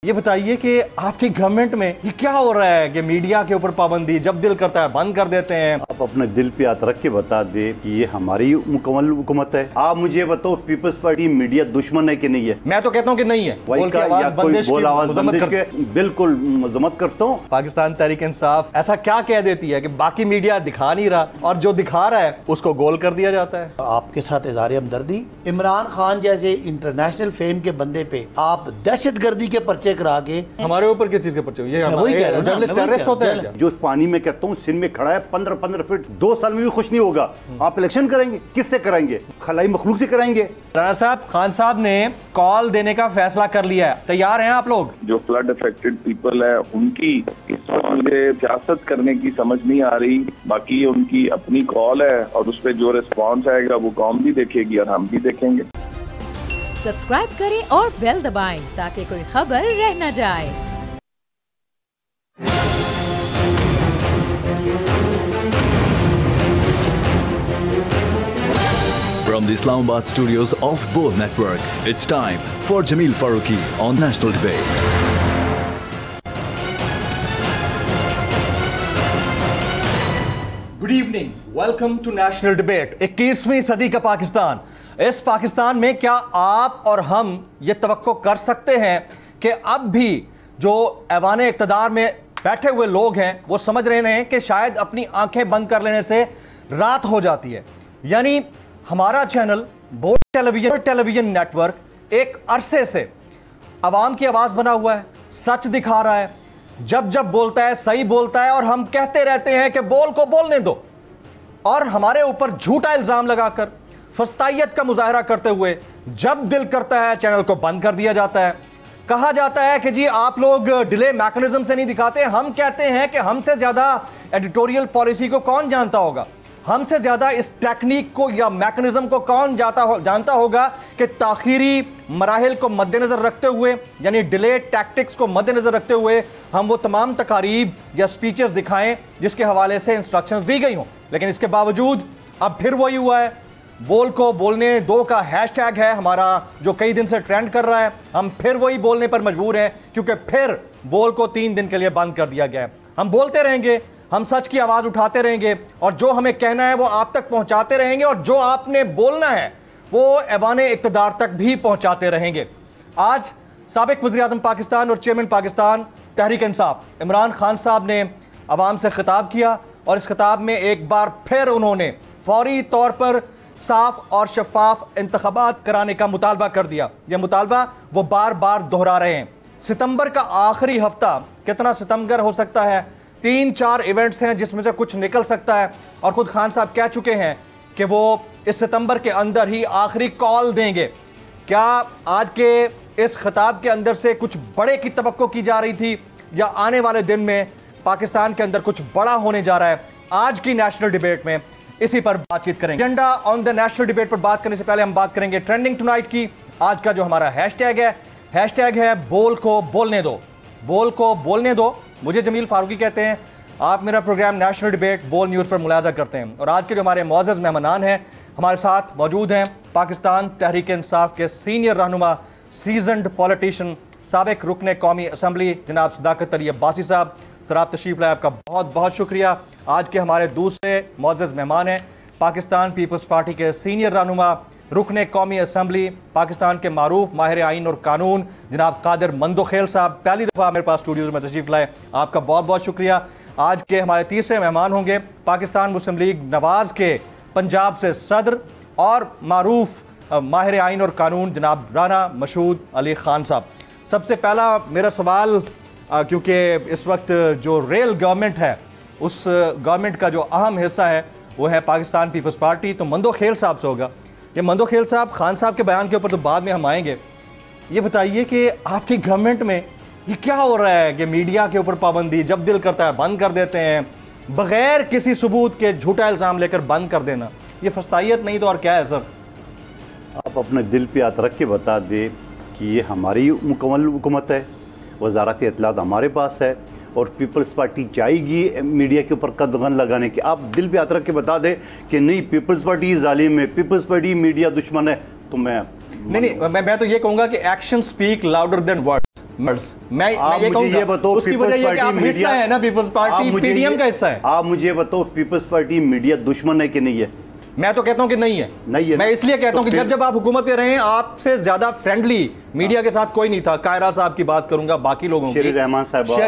ये बताइए कि आपकी गवर्नमेंट में ये क्या हो रहा है कि मीडिया के ऊपर पाबंदी जब दिल करता है बंद कर देते हैं। आप अपने दिल पे हाथ रख के बता दे कि ये हमारी मुकम्मल हुकूमत है। आप मुझे बताओ पीपल्स पार्टी मीडिया दुश्मन है कि नहीं है? मैं तो कहता हूँ कि नहीं है। बोल के आवाज बंदिश की बिल्कुल मजम्मत करता हूँ। पाकिस्तान तहरीक इंसाफ ऐसा क्या कह देती है कि बाकी मीडिया दिखा नहीं रहा और जो दिखा रहा है उसको गोल कर दिया जाता है। आपके साथ इज़हार हमदर्दी। इमरान खान जैसे इंटरनेशनल फेम के बंदे पे आप दहशतगर्दी के पर्चे करा के हमारे ऊपर किस चीज के पर्चे? ये जर्नलिस्ट अरेस्ट होते हैं। जो पानी में कहता हूँ सिंध में खड़ा है 15-15 फीट, 2 साल में भी खुश नहीं होगा। आप इलेक्शन करेंगे, किससे कराएंगे? खलाई मखलूक से कराएंगे। राणा साहब, खान साहब ने कॉल देने का फैसला कर लिया है, तैयार हैं आप लोग? जो फ्लड अफेक्टेड पीपल है उनकी इस वक्त मुझे सियासत करने की समझ नहीं आ रही। बाकी उनकी अपनी कॉल है और उस पर जो रिस्पॉन्स आएगा वो कौम भी देखेगी और हम भी देखेंगे। सब्सक्राइब करें और बेल दबाएं ताकि कोई खबर रह न जाए। From the Islamabad studios of Bold Network, it's time for Jameel Farooqi on National Debate. Good evening, welcome to national debate. 21वीं सदी का पाकिस्तान, इस पाकिस्तान में क्या आप और हम ये तवक्को कर सकते हैं कि अब भी जो ऐवाने इक़्तिदार में बैठे हुए लोग हैं वो समझ रहे हैं कि शायद अपनी आंखें बंद कर लेने से रात हो जाती है? यानी हमारा चैनल बोल्ड टेलीविजन नेटवर्क एक अरसे से अवाम की आवाज़ बना हुआ है, सच दिखा रहा है, जब जब बोलता है सही बोलता है और हम कहते रहते हैं कि बोल को बोलने दो, और हमारे ऊपर झूठा इल्ज़ाम लगाकर फस्तायत का मुजाहरा करते हुए जब दिल करता है चैनल को बंद कर दिया जाता है। कहा जाता है कि जी आप लोग डिले मैकेनिज्म से नहीं दिखाते। हम कहते हैं कि हमसे ज़्यादा एडिटोरियल पॉलिसी को कौन जानता होगा, हमसे ज़्यादा इस टेक्निक को या मैकेनिज्म को कौन जानता होगा कि ताखीरी मराहिल को मद्देनज़र रखते हुए, यानी डिले टैक्टिक्स को मद्देनज़र रखते हुए हम वो तमाम तकारीब या स्पीचेस दिखाएं जिसके हवाले से इंस्ट्रक्शंस दी गई हों। लेकिन इसके बावजूद अब फिर वही हुआ है। बोल को बोलने दो का हैशटैग है हमारा जो कई दिन से ट्रेंड कर रहा है। हम फिर वही बोलने पर मजबूर हैं क्योंकि फिर बोल को 3 दिन के लिए बंद कर दिया गया है। हम बोलते रहेंगे, हम सच की आवाज़ उठाते रहेंगे और जो हमें कहना है वो आप तक पहुंचाते रहेंगे और जो आपने बोलना है वो ऐवाने इक़्तिदार तक भी पहुंचाते रहेंगे। आज साबिक वज़ीर-ए-आज़म पाकिस्तान और चेयरमैन पाकिस्तान तहरीक इंसाफ इमरान खान साहब ने अवाम से खिताब किया और इस खिताब में एक बार फिर उन्होंने फौरी तौर पर साफ और शफाफ इंतखाबात कराने का मुतालबा कर दिया। यह मुतालबा वो बार बार दोहरा रहे हैं। सितंबर का आखिरी हफ्ता कितना सितमगर हो सकता है? 3-4 इवेंट्स हैं जिसमें से कुछ निकल सकता है और खुद खान साहब कह चुके हैं कि वो इस सितंबर के अंदर ही आखिरी कॉल देंगे। क्या आज के इस खिताब के अंदर से कुछ बड़े की तवक्को की जा रही थी या आने वाले दिन में पाकिस्तान के अंदर कुछ बड़ा होने जा रहा है? आज की नेशनल डिबेट में इसी पर बातचीत करेंगे। Agenda on the national debate पर बात करने से पहले हम बात करेंगे ट्रेंडिंग टुनाइट की। आज का जो हमारा हैशटैग है बोल को बोलने दो। बोल को बोलने दो। मुझे जमील फारूकी कहते हैं। आप मेरा प्रोग्राम नेशनल डिबेट बोल न्यूज़ पर मुलाजा करते हैं और आज के जो हमारे मोअज़्ज़ज़ मेहमान हैं हमारे साथ मौजूद हैं पाकिस्तान तहरीक इंसाफ के सीनियर रहनुमा, सीजनड पॉलिटिशियन, साबिक रुकने कौमी असम्बली जनाब सदाकत अली अब्बासी साहब। सर आप तशरीफ़ लाए, आपका बहुत बहुत शुक्रिया। आज के हमारे दूसरे मोअज़्ज़ज़ मेहमान हैं पाकिस्तान पीपल्स पार्टी के सीनियर रहनुमा, रुकने कौमी असम्बली, पाकिस्तान के मारूफ माहिर आइन और कानून जनाब कादिर मंदोखेल साहब। पहली दफ़ा मेरे पास स्टूडियोज़ में तशरीफ़ लाए, आपका बहुत बहुत शुक्रिया। आज के हमारे तीसरे मेहमान होंगे पाकिस्तान मुस्लिम लीग नवाज़ के पंजाब से सदर और मारूफ माहिर आइन और कानून जनाब राना मशहूद अली ख़ान साहब। सबसे पहला मेरा सवाल, क्योंकि इस वक्त जो रेल गवर्नमेंट है उस गवर्नमेंट का जो अहम हिस्सा है वो है पाकिस्तान पीपल्स पार्टी, तो मंदोखेल साहब से होगा। ये मंदोखेल साहब, खान साहब के बयान के ऊपर तो बाद में हम आएंगे। ये बताइए कि आपकी गवर्नमेंट में ये क्या हो रहा है कि मीडिया के ऊपर पाबंदी जब दिल करता है बंद कर देते हैं, बगैर किसी सबूत के झूठा इल्ज़ाम लेकर बंद कर देना, ये फस्तायत नहीं तो और क्या है सर? आप अपने दिल पे हाथ रख के बता दे कि ये हमारी मुकम्मल हुकूमत है, वजारत इत्तलात हमारे पास है और पीपल्स पार्टी चाहेगी मीडिया के ऊपर कदगन लगाने की। आप दिल पे हाथ रख के बता दे कि नहीं पीपल्स पार्टी जालिम है, पीपल्स पार्टी मीडिया दुश्मन है, तो मैं नहीं, मैं तो ये कहूँगा कि action speak louder than words. मैं ये कहूंगा उसकी वजह ये कि आप हिस्सा है ना पीपल्स पार्टी, पीडीएम का हिस्सा है। आप मुझे बताओ पीपल्स पार्टी मीडिया दुश्मन है कि नहीं है? मैं तो कहता हूं कि नहीं है। मैं इसलिए कहता हूं कि जब आप हुकूमत पे रहे, आपसे ज्यादा फ्रेंडली मीडिया के साथ कोई नहीं था। कायरा साहब की बात करूंगा, बाकी लोगों की, शेरी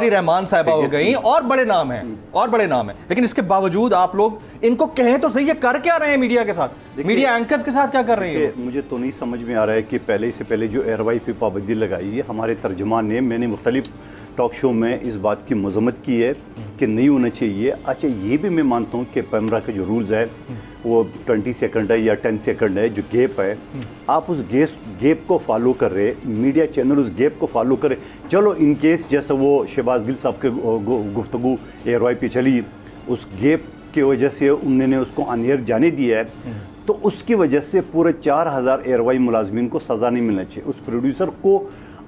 रहमान साहबा हो गई, और बड़े नाम हैं, और बड़े नाम हैं। लेकिन इसके बावजूद आप लोग इनको कहें तो सही, ये कर क्या रहे हैं मीडिया के साथ, मीडिया एंकर्स के साथ क्या कर रहे हैं? मुझे तो नहीं समझ में आ रहा है कि पहले से पहले जो एयरवाई पे पाबंदी लगाई है, हमारे तर्जुमान ने, मैंने मुख्तलिफ टॉक शो में इस बात की मजम्मत की है कि नहीं होना चाहिए। अच्छा, ये भी मैं मानता हूँ कि पैमरा के जो रूल्स है वो 20 सेकंड है या 10 सेकंड है, जो गैप है, आप उस गैप को फॉलो कर रहे, मीडिया चैनल उस गैप को फॉलो करे। चलो इन केस जैसे वो शहबाज गिल साहब के गुफ्तगू एयरवाई पे चली, उस गैप की वजह से उन्होंने उसको अनएयर जाने दिया है, तो उसकी वजह से पूरे 4000 एयरवाई मुलाजमीन को सज़ा नहीं मिलना चाहिए। उस प्रोड्यूसर को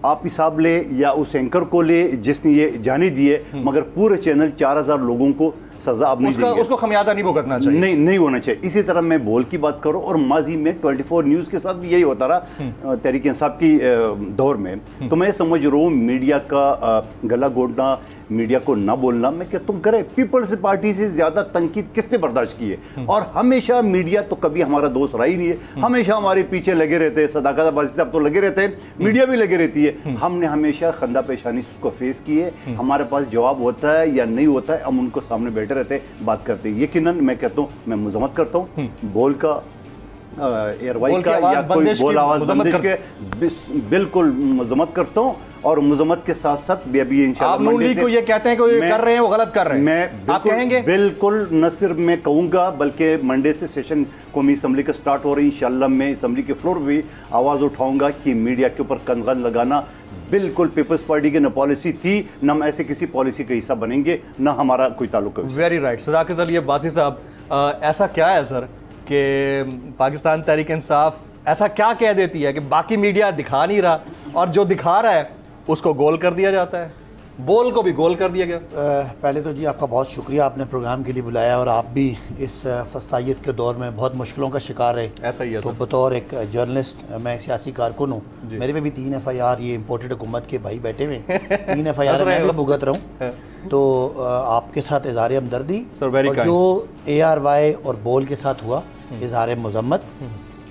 आप हिसाब ले या उस एंकर को ले जिसने ये जाने दिए, मगर पूरे चैनल 4000 लोगों को सजा अब नहीं देंगे। उसको खमियाजा नहीं भुगतना चाहिए, नहीं होना चाहिए। इसी तरह मैं बोल की बात करूं, और माजी में 24 न्यूज़ के साथ भी यही होता रहा तहरीक इंसाफ की दौर में। तो मैं समझ रहा हूँ मीडिया का गला घोटना, मीडिया को ना बोलना, मैं क्या तुम करे। पीपल्स पार्टी से ज्यादा तनकीद किसने बर्दाश्त की है? और हमेशा मीडिया तो कभी हमारा दोस्त रहा ही नहीं है, हमेशा हमारे पीछे लगे रहते हैं। सदाकत अब्बासी साहब तो लगे रहते हैं, मीडिया भी लगे रहती है। हमने हमेशा खंदा पेशानी उसको फेस की है। हमारे पास जवाब होता है या नहीं होता है, हम उनको सामने बैठे रहते हैं, बात करते हैं। यकीनन मैं कहता हूँ, मैं मजम्मत करता हूँ बोल का, एयरवाई का, या कोई बोल आवाज बंदिश के, बिल्कुल मजम्मत करता हूँ। और मजम्मत के साथ साथ अभी इंशाल्लाह आप नून लीग को ये कहते हैं कि वो कर रहे हैं, वो गलत कर रहे हैं, मैं आप कहेंगे? बिल्कुल न सिर्फ मैं कहूँगा, बल्कि मंडे से सेशन कौमी असम्बली का स्टार्ट हो रही है। इंशाल्लाह मैं असम्बली के फ्लोर भी आवाज़ उठाऊंगा कि मीडिया के ऊपर कनगन लगाना बिल्कुल पीपल्स पार्टी की न पॉलिसी थी, न हम ऐसे किसी पॉलिसी का हिस्सा बनेंगे, न हमारा कोई ताल्लुक है। Very right. सदाकत अली अब्बासी साहब, ऐसा क्या है सर कि पाकिस्तान तहरीक इंसाफ ऐसा क्या कह देती है कि बाकी मीडिया दिखा नहीं रहा, और जो दिखा रहा है उसको गोल कर दिया जाता है, बोल को भी गोल कर दिया गया? पहले तो जी आपका बहुत शुक्रिया, आपने प्रोग्राम के लिए बुलाया, और आप भी इस फस्तायत के दौर में बहुत मुश्किलों का शिकार रहे। ऐसा ही है। तो बतौर एक जर्नलिस्ट, मैं सियासी कारकुन हूँ, मेरे पे भी 3 FIR, ये इम्पोर्टेड हुकूमत के भाई बैठे हुए 3 FIR मैं भी भुगत रहा हूँ। तो आपके साथ इज़हार हमदर्दी, और जो ARY और बोल के साथ हुआ इज़हार मजम्मत।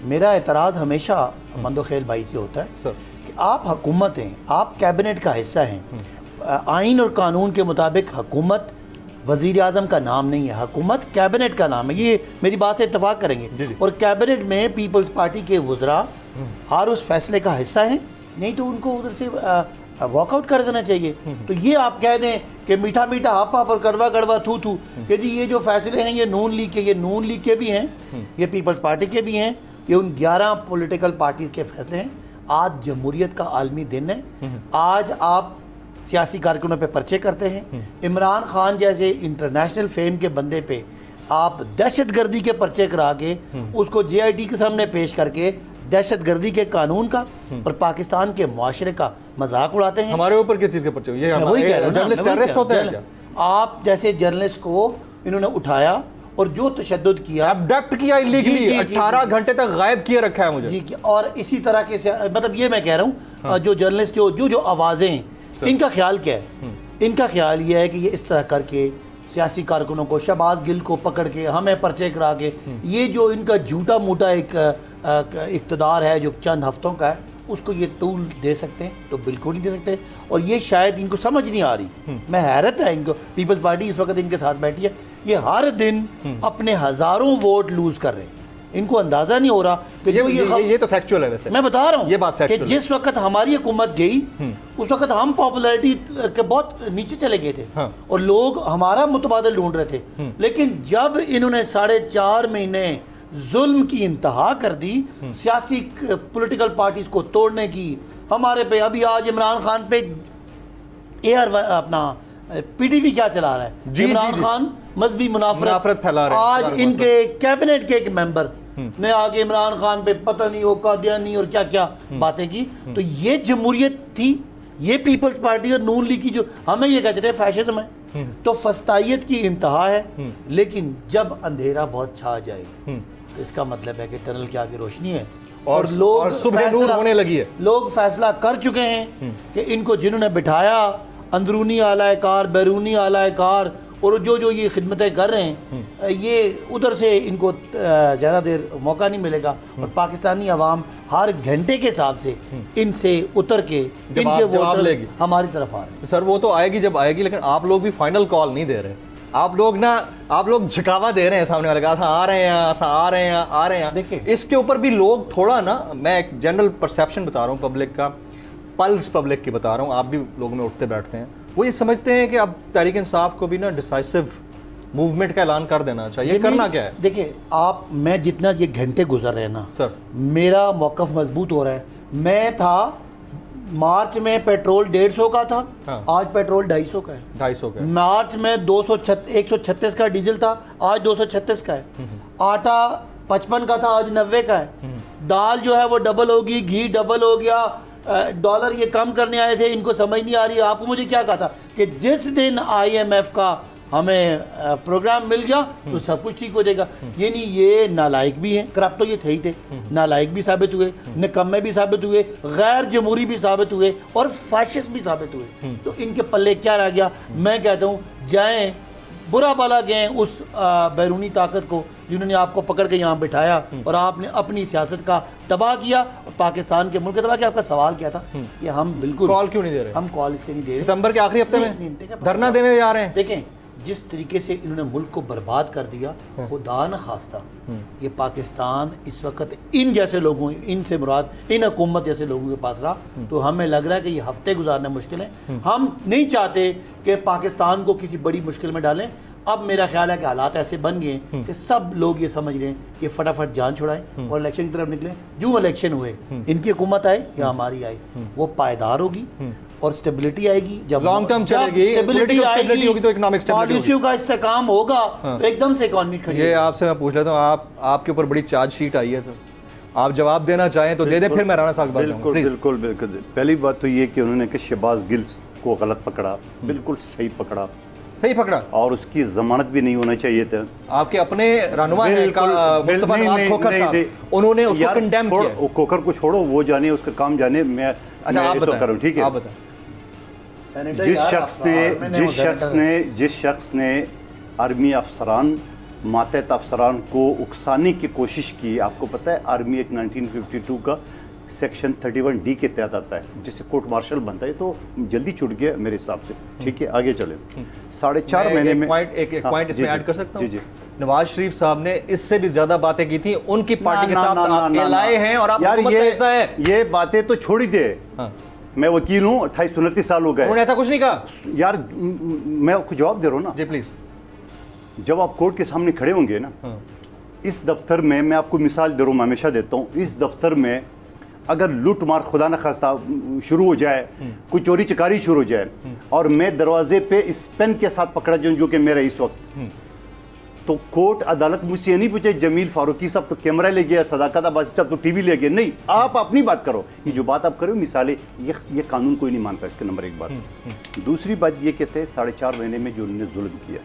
मेरा एतराज़ हमेशा मंदो खेल भाई से होता है कि आप हुकूमत हैं, आप कैबिनेट का हिस्सा हैं। आइन और कानून के मुताबिक हुकूमत वज़ीर आज़म का नाम नहीं है, हुकूमत कैबिनेट का नाम है। ये मेरी बात से इत्तफाक करेंगे। और कैबिनेट में पीपल्स पार्टी के वज़रा हर उस फैसले का हिस्सा हैं, नहीं तो उनको उधर से वॉकआउट कर देना चाहिए। तो ये आप कह दें कि मीठा मीठा हाफ हाफ और कड़वा कड़वा थू थू, कि जी ये जो फैसले हैं ये नून लीग के, ये नून लीग के भी हैं, ये पीपल्स पार्टी के भी हैं, ये उन 11 पॉलिटिकल पार्टीज़ के फैसले हैं। आज जमहूरियत का आलमी दिन है। आज आप सियासी कारकुनों पे पर्चे करते हैं। इमरान खान जैसे इंटरनेशनल फेम के बंदे पे आप दहशतगर्दी के पर्चे करा के उसको JIT के सामने पेश करके दहशतगर्दी के कानून का और पाकिस्तान के मुआशरे का मजाक उड़ाते हैं। हमारे ऊपर किस चीज़ के पर्चे? ये वही कह रहा हूं, आप जैसे जर्नलिस्ट को इन्होंने उठाया और जो तशद्दुद किया, अबडक्ट किया इलीगली, 18 घंटे तक गायब किए रखा है मुझे जी। और इसी तरह के मतलब ये मैं कह रहा हूँ, जो जर्नलिस्ट जो आवाज़ें, इनका ख्याल क्या है? इनका ख्याल ये है कि ये इस तरह करके सियासी कारकुनों को, शहबाज गिल को पकड़ के हमें पर्चे करा के, ये जो इनका झूठा मूठा एक इक़्तिदार है जो चंद हफ्तों का है, उसको ये टूल दे सकते हैं? तो बिल्कुल नहीं दे सकते। और ये शायद इनको समझ नहीं आ रही। मैं हैरत है इनको, पीपल्स पार्टी इस वक्त इनके साथ बैठी है, ये हर दिन अपने हज़ारों वोट लूज कर रहे हैं। इनको अंदाजा नहीं हो रहा कि ये तो फैक्चुअल है। वैसे मैं बता रहा हूँ ये बात कि जिस वक्त हमारी हुकूमत गई उस वक्त हम पॉपुलैरिटी के बहुत नीचे चले गए थे। और लोग हमारा मुतबादल ढूंढ रहे थे। लेकिन जब इन्होंने 4.5 महीने जुल्म की इंतहा कर दी, सियासी पॉलिटिकल पार्टीज को तोड़ने की, हमारे पे अभी आज इमरान खान पे अपना PTV क्या चला रहा है? इमरान खान मजहबी मुनाफरत फैला रहे हैं। आज इनके कैबिनेट के एक मेंबर ने आगे इमरान खान पे पता नहीं वो कादियानी और क्या क्या बातें की। तो ये जमहूरियत थी? ये पीपल्स पार्टी और नून लीग की जो हमें ये कहते थे फैशिज्म है। तो फस्तायत की इंतहा है। लेकिन जब अंधेरा बहुत छा जाए तो इसका मतलब है कि टनल के आगे रोशनी है और लोग सुबह नूर होने लगी है। लोग फैसला कर चुके हैं कि इनको जिन्होंने बिठाया अंदरूनी आला कार, बैरूनी आला कार, और जो ये खिदमतें कर रहे हैं, ये उधर से इनको ज़्यादा देर मौका नहीं मिलेगा। और पाकिस्तानी अवाम हर घंटे के हिसाब से इनसे उतर के इनके वोटर हमारी तरफ आ रहे हैं। सर वो तो आएगी जब आएगी, लेकिन आप लोग भी फाइनल कॉल नहीं दे रहे। आप लोग झुकावा दे रहे हैं सामने वाले का, आ रहे हैं। देखिए इसके ऊपर भी लोग थोड़ा ना, मैं एक जनरल परसेप्शन बता रहा हूँ पब्लिक का, पल्स पब्लिक की बता रहा हूँ, आप भी लोगों में उठते बैठते हैं, वो ये समझते हैं कि अब तहरीक इंसाफ को भी ना डिसाइसिव मूवमेंट का ऐलान कर देना चाहिए। करना क्या है? देखिए मैं जितना ये घंटे गुजर रहे हैं ना सर, मेरा मौकफ मजबूत हो रहा है। मैं था मार्च में पेट्रोल 150 का था, हाँ। आज पेट्रोल 250 का है। 250 का। मार्च में 136 का डीजल था, आज 236 का है। आटा 55 का था, आज 90 का है। दाल जो है वो डबल होगी, घी डबल हो गया, डॉलर ये कम करने आए थे, इनको समझ नहीं आ रही। आपको मुझे क्या कहा था कि जिस दिन IMF का हमें प्रोग्राम मिल गया तो सब कुछ ठीक हो जाएगा। ये नहीं, ये नालायक भी हैं, करप्ट तो ये थे ही थे, नालायक भी साबित हुए, निकम्मे भी साबित हुए, गैर जमहूरी भी साबित हुए और फाशिस्ट भी साबित हुए। तो इनके पल्ले क्या रह गया? मैं कहता हूँ जाएं, बुरा भला गए उस बैरूनी ताकत को जिन्होंने आपको पकड़ के यहाँ बिठाया और आपने अपनी सियासत का तबाह किया, पाकिस्तान के मुल्क का तबाह किया। आपका सवाल क्या था कि हम बिल्कुल कॉल क्यों नहीं दे रहे? हम कॉल इसलिए नहीं दे रहे, सितंबर के आखिरी हफ्ते में धरना देने जा रहे हैं। देखें जिस तरीके से इन्होंने मुल्क को बर्बाद कर दिया, खुदा न खास्ता ये पाकिस्तान इस वक्त इन जैसे लोगों, इनसे मुराद इन हुकूमत जैसे लोगों के पास रहा, तो हमें लग रहा है कि ये हफ्ते गुजारना मुश्किल है। हम नहीं चाहते कि पाकिस्तान को किसी बड़ी मुश्किल में डालें। अब मेरा ख्याल है कि हालात ऐसे बन गए कि सब लोग ये समझ रहे हैं कि फटाफट जान छुड़ाएं और इलेक्शन की तरफ निकलें। जो इलेक्शन हुए, इनकी हुकूमत आए या हमारी आए, वो पायदार होगी और स्टेबिलिटी आएगी। जब लॉन्ग टर्म चलेगी, स्टेबिलिटी होगी तो इकोनॉमिक पॉलिसियों का इस्तेकाम होगा, तो एकदम से इकोनॉमी खड़ी। ये आपसे मैं पूछ लेता हूँ, आपके ऊपर बड़ी चार्जशीट आई है सर, आप जवाब देना चाहें तो दे दें, फिर मैं राना साहब बात करूंगा। बिल्कुल। पहली बात तो ये कि उन्होंने कि शहबाज गिल को गलत पकड़ा, बिल्कुल सही पकड़ा और उसकी जमानत भी नहीं होना चाहिए था। आपके अपने रहनुमा हैं मुस्तफा नवाज खोखर साहब, उन्होंने उसको कंडेम किया। खोखर को छोड़ो, वो जाने, उसका काम जाने। मैं आप बताएं, ठीक है, आप बताएं। जिस शख्स ने आर्मी अफसरान, मातहत अफसरान को उकसाने की कोशिश की, आपको पता है आर्मी एक 1952 का सेक्शन 31D के तहत आता है, जिससे कोर्ट मार्शल बनता है, तो जल्दी छूट गया मेरे हिसाब से। ठीक है, आगे चले। 4.5 महीने में एक पॉइंट इसमें ऐड कर सकता हूं? जी। नवाज शरीफ साहब ने इससे भी ज्यादा बातें की थी, उनकी पार्टी के साथ आप लाए हैं और आप ऐसा है। ये बातें तो छोड़ ही दे। मैं वकील हूँ, 28-29 साल हो गए। उन्होंने ऐसा कुछ नहीं कहा यार, मैं आपको जवाब दे रहा हूँ ना। जी प्लीज। जब आप कोर्ट के सामने खड़े होंगे ना, इस दफ्तर में, मैं आपको मिसाल दे रहा हूँ, हमेशा देता हूँ, इस दफ्तर में अगर लूट मार खुदा न खास्ता शुरू हो जाए, कोई चोरी चकारी शुरू हो जाए और मैं दरवाजे पे इस पेन के साथ पकड़ा जाऊं जो कि मेरा इस वक्त, तो कोर्ट अदालत मुझसे नहीं पूछे जमील फारूकी साहब तो कैमरा ले गया, सदाकत अब्बासी साहब तो टीवी ले गया। नहीं, आप अपनी बात करो। ये जो बात आप करो मिसालें, ये कानून कोई नहीं मानता। इसके नंबर एक बात। दूसरी बात ये कहते हैं 4.5 महीने में जो उन्होंने जुल्म किया,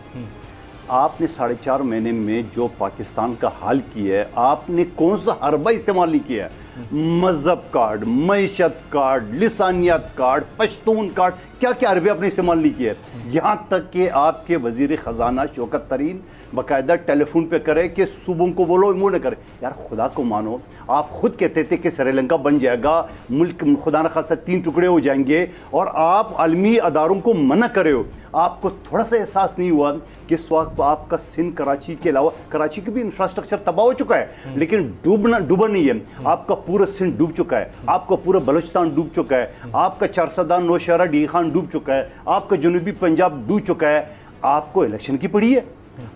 आपने 4.5 महीने में जो पाकिस्तान का हाल किया है, आपने कौन सा हरबा इस्तेमाल नहीं किया? मजहब कार्ड, मईशत कार्ड, लिसानियत कार्ड, पश्तून कार्ड, क्या क्या अरबे आपने इस्तेमाल नहीं किया। यहाँ तक कि आपके वजीर ख़जाना शौकत तरीन बाकायदा टेलीफोन पे करे कि सूबों को बोलो, मुँह न करे। यार खुदा को मानो, आप खुद कहते थे कि श्रीलंका बन जाएगा, मुल्क खुदा न खासा 3 टुकड़े हो जाएंगे, और आप आलमी अदारों को मना करे हो। आपको थोड़ा सा एहसास नहीं हुआ कि इस वक्त आपका सिंध, कराची के अलावा, कराची की भी इंफ्रास्ट्रक्चर तबाह हो चुका है, लेकिन डूबा नहीं है। आपका पूरा सिंध डूब चुका है, आपका पूरा बलूचिस्तान डूब चुका है, आपका चारसदा, नौशहरा, डी खान डूब चुका है, आपका जनूबी पंजाब डूब चुका है। आपको इलेक्शन की पड़ी है।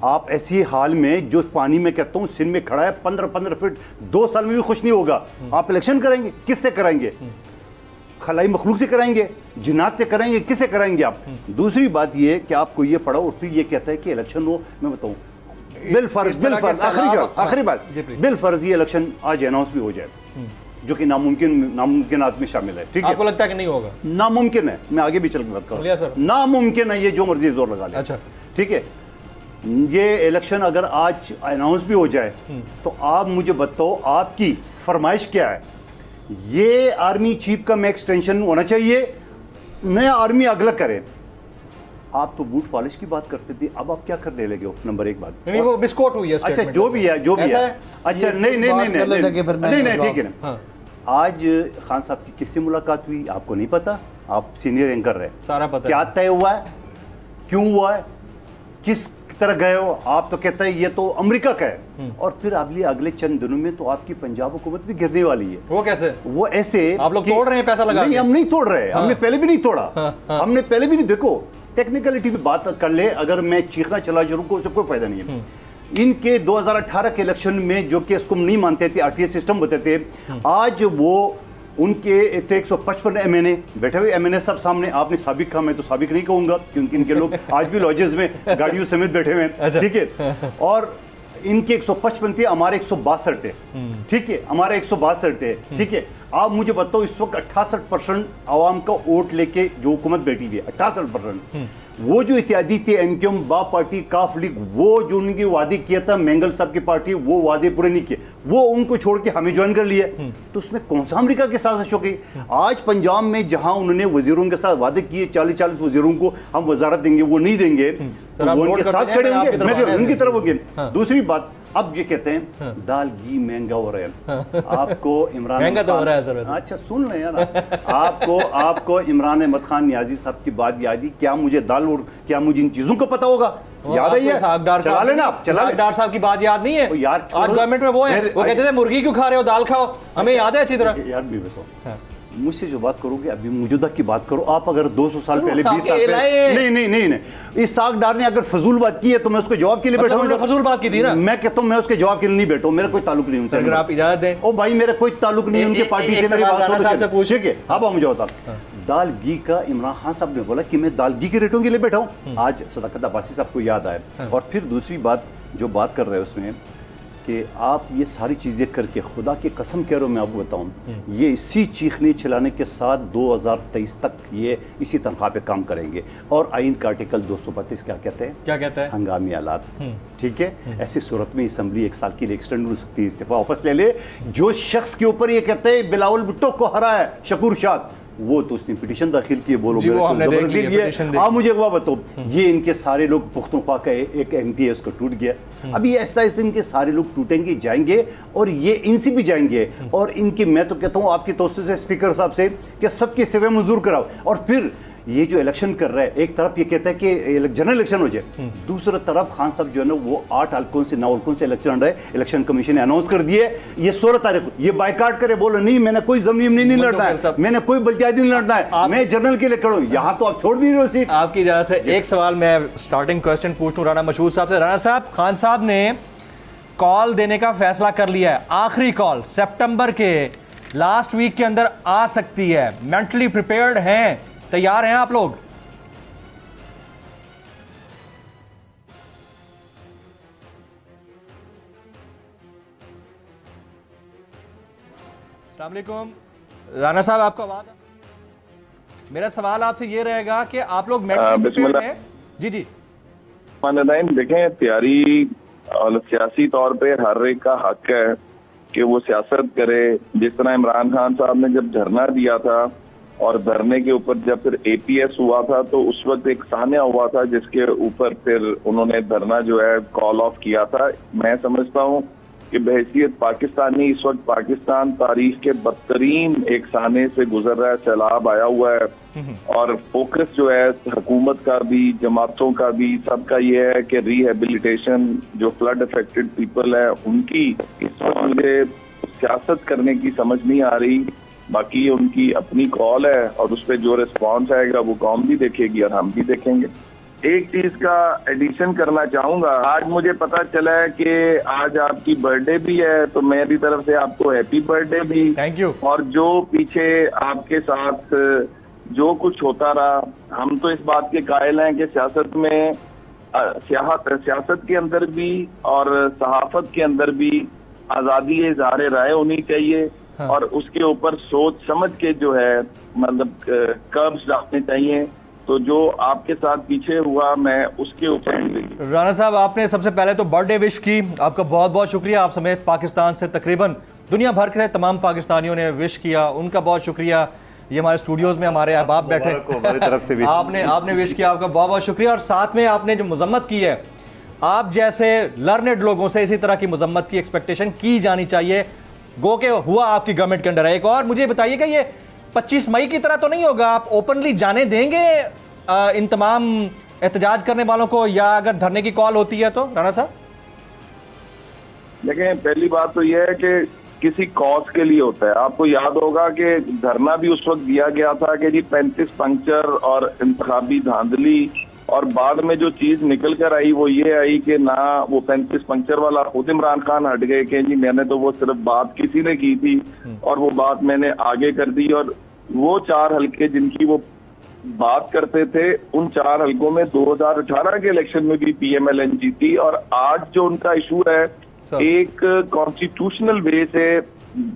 आप ऐसी हाल में जो पानी में कहता हूँ सिंध में खड़ा है 15-15 फीट, 2 साल में भी खुश नहीं होगा। आप इलेक्शन करेंगे, किससे कराएंगे? खलाई मखलूक से कराएंगे, जिन्नात से कराएंगे, किससे कराएंगे आप? दूसरी बात ये कि आपको ये पढ़ा और फिर ये कहता है कि इलेक्शन हो। मैं बताऊं, बिलफर्ज आखिरी बात, बिलफर्ज ये इलेक्शन आज अनाउंस भी हो जाए, जो कि नामुमकिन आदमी शामिल है। ठीक है, आपको लगता है कि नहीं होगा? नामुमकिन है। मैं आगे भी चल के बात करूँ, नामुमकिन है, ये जो मर्जी जोर लगा ले। अच्छा, ठीक है। ये इलेक्शन अगर आज अनाउंस भी हो जाए तो आप मुझे बताओ आपकी फरमाइश क्या है? ये आर्मी चीफ का मैं एक्सटेंशन होना चाहिए, नया आर्मी अगला करे। आप तो बूट पॉलिश की बात करते थे, अब आप क्या करने लगे हो? नंबर एक बात नहीं, वो बिस्कोट हुई है। अच्छा जो भी है अच्छा नहीं ठीक है ना। आज खान साहब की किससे मुलाकात हुई आपको नहीं पता? आप सीनियर एंकर रहे, सारा पता। क्या तय हुआ है, क्यों हुआ है, किस तरह गए हो? आप तो कहते हैं ये तो अमेरिका का है, और फिर अगले चंद दिनों में तो आपकी पंजाब हुकूमत भी गिरने वाली है। वो कैसे? वो ऐसे आप लोग तोड़ रहे हैं पैसा लगा? नहीं, हम नहीं तोड़ रहे। हमने पहले भी नहीं तोड़ा। हमने पहले भी नहीं, देखो टेक्निकलिटी पे बात कर ले, अगर मैं चीखना चला शुरू को कोई फायदा नहीं है। इनके 2018 के इलेक्शन में जो कि इसको नहीं मानते थे, आरटीए सिस्टम होते थे, आज वो उनके 155 एमएनए बैठे हुए, एमएनए सब सामने। आपने साबिक कहा, मैं तो साबिक नहीं कहूंगा क्योंकि इनके लोग आज भी लॉजेस में गाड़ियों समेत बैठे हुए हैं, ठीक है। और इनके 155 थे, हमारे 162 थे, ठीक है, हमारे 162 थे, ठीक है। आप मुझे बताओ इस वक्त 68% आवाम का वोट लेके जो हुकूमत बैठी हुई है, 68%। वो जो इत्यादि थे, एमक्यूएम, बाप पार्टी, काफ लीग, वो जो उनके वादे किया था मेंगल साहब की पार्टी, वो वादे पूरे नहीं किए, वो उनको छोड़ के हमें ज्वाइन कर लिया। तो उसमें कौन सा अमेरिका के साजिश हो गई? आज पंजाब में जहां उन्होंने वजीरों के साथ वादे किए, 40-40 वजीरों को हम वजारत देंगे, वो नहीं देंगे, तो वो उनके साथ खड़े होंगे, उनकी तरफ हो गए। दूसरी बात, अब ये कहते हैं दाल घी महंगा हो रहा है। आपको इमरान महंगा तो हो रहा है सर। अच्छा सुन ले यार, आपको इमरान अहमद खान नियाजी साहब की बात याद ही? क्या मुझे दाल और क्या मुझे इन चीजों को पता होगा? याद है? चला लेना आप, डार साहब की बात याद नहीं है यार? आज गवर्नमेंट में वो है, वो कहते थे मुर्गी क्यों खा रहे हो, दाल खाओ, हमें याद है अच्छी तरह। यार भी बताओ, मुझसे जो बात करोगे अभी मौजूदा की बात करो। आप अगर 200 साल पहले, 20 साल पहले, नहीं, इस सागदार ने अगर फजूल बात की है तो मैं उसके जवाब के लिए बैठा हूं। फजूल बात की थी ना, मैं कहता हूं मैं उसके जवाब के लिए नहीं बैठा हूं, मेरा कोई ताल्लुक नहीं उनसे। अगर आप इजाजत दें। ओ भाई, मेरा कोई ताल्लुक नहीं उनके पार्टी से, मेरी बात पूछेंगे। अब मुझे बता, दाल घी का इमरान खान साहब ने बोला कि मैं दाल घी के रेटों के लिए बैठा हूं। आज सदाकत अब्बासी साहब को याद आया। और फिर दूसरी बात जो बात कर रहे हैं उसमें कि आप ये सारी चीज़ें करके, खुदा की कसम कह रहा हूँ मैं आपको बताऊँ, ये इसी चीखने चिल्लाने के साथ 2023 तक ये इसी तनख्वाह पे काम करेंगे। और आइन का आर्टिकल 232 क्या कहते हैं? क्या कहते हैं? हंगामी हालात, ठीक है। ऐसी सूरत में असम्बली 1 साल के लिए एक्सटेंड हो सकती है, इस्तीफा वापस ले ले। जो शख्स के ऊपर ये कहते हैं बिलावल भुट्टो को हरा है, शकूर शाद, वो तो उसने पिटीशन दाखिल की, बोलो आप मुझे एक बात बताओ, ये इनके सारे लोग पुख्तनख्वा का एक एमपी है, उसको टूट गया। अब ये ऐसा इनके सारे लोग टूटेंगे, जाएंगे, और ये इनसे भी जाएंगे। और इनके, मैं तो कहता हूँ आपकी तौर से स्पीकर साहब से कि सबके इस्तीफे मंजूर कराओ। और फिर ये जो इलेक्शन कर रहा है, एक तरफ ये कहता है कि जनरल इलेक्शन हो जाए, दूसरी तरफ खान साहब जो है ना वो 8 हल्कों से 9 हल्कों से इलेक्शन लड़ रहे हैं। इलेक्शन कमीशन ने अनाउंस कर दिए ये 16 तारीख को, ये बाइकाट करे, बोलो नहीं मैंने कोई जमीन नहीं लड़ना है, मैंने कोई बल्दियाती नहीं लड़ना है, मैं जनरल के लिए खड़ूं। यहाँ तो आप छोड़ नहीं रहे हो सीट। आपकी इजाजत से एक सवाल मैं स्टार्टिंग क्वेश्चन पूछूं राणा मशहूर साहब से। राणा साहब, खान साहब ने कॉल देने का फैसला कर लिया है, आखिरी कॉल सितंबर के लास्ट वीक के अंदर आ सकती है। मेंटली प्रिपेयर्ड हैं, तैयार हैं आप लोग? अस्सलाम वालेकुम राणा साहब, आपको आवाज? मेरा सवाल आपसे ये रहेगा कि आप लोग जी देखें, तैयारी और सियासी तौर पे हर एक का हक है कि वो सियासत करे। जिस तरह इमरान खान साहब ने जब धरना दिया था और धरने के ऊपर जब फिर एपीएस हुआ था तो उस वक्त एक सान्या हुआ था जिसके ऊपर फिर उन्होंने धरना जो है कॉल ऑफ किया था। मैं समझता हूँ कि बहैसियत पाकिस्तानी इस वक्त पाकिस्तान तारीख के बदतरीन एक साने से गुजर रहा है, सैलाब आया हुआ है। और फोकस जो है हुकूमत का भी, जमातों का भी, सबका ये है कि रिहेबिलिटेशन जो फ्लड अफेक्टेड पीपल है उनकी इस वक्त मुझे सियासत करने की समझ नहीं आ रही। बाकी उनकी अपनी कॉल है और उस पर जो रिस्पॉन्स आएगा वो कौम भी देखेगी और हम भी देखेंगे। एक चीज का एडिशन करना चाहूंगा, आज मुझे पता चला है कि आज आपकी बर्थडे भी है, तो मेरी तरफ से आपको हैप्पी बर्थडे भी। Thank you. और जो पीछे आपके साथ जो कुछ होता रहा, हम तो इस बात के कायल हैं कि सियासत में सियासत के अंदर भी और सहाफत के अंदर भी आजादी इज़हार राय होनी चाहिए। हाँ। और उसके ऊपर सोच समझ के जो है मतलब कर्ब्स डालने चाहिए। तो जो आपके साथ पीछे हुआ मैं उसके ऊपर। राणा साहब, आपने सबसे पहले तो बर्थडे विश की, आपका बहुत बहुत शुक्रिया। आप समेत पाकिस्तान से तकरीबन दुनिया भर के तमाम पाकिस्तानियों ने विश किया, उनका बहुत शुक्रिया। ये हमारे स्टूडियोज में हमारे अहबाब बैठे, हमारी तरफ से भी आपने विश किया, आपका बहुत बहुत शुक्रिया। और साथ में आपने जो मजम्मत की है, आप जैसे लर्नेड लोगों से इसी तरह की मजम्मत की एक्सपेक्टेशन की जानी चाहिए। गो के हुआ आपकी गवर्नमेंट के अंडर है। एक और मुझे बताइएगा, ये 25 मई की तरह तो नहीं होगा? आप ओपनली जाने देंगे इन तमाम एहतजाज करने वालों को, या अगर धरने की कॉल होती है तो? राणा साहब देखें, पहली बात तो यह है कि किसी कॉज के लिए होता है। आपको याद होगा कि धरना भी उस वक्त दिया गया था कि जी 35 पंक्चर और इंतखाबी धांधली, और बाद में जो चीज निकल कर आई वो ये आई कि ना वो 35 पंक्चर वाला खुद इमरान खान हट गए कि जी मैंने तो वो सिर्फ बात किसी ने की थी और वो बात मैंने आगे कर दी। और वो 4 हल्के जिनकी वो बात करते थे, उन 4 हल्कों में 2018 के इलेक्शन में भी PMLN जीती। और आज जो उनका इशू है, एक कॉन्स्टिट्यूशनल वे से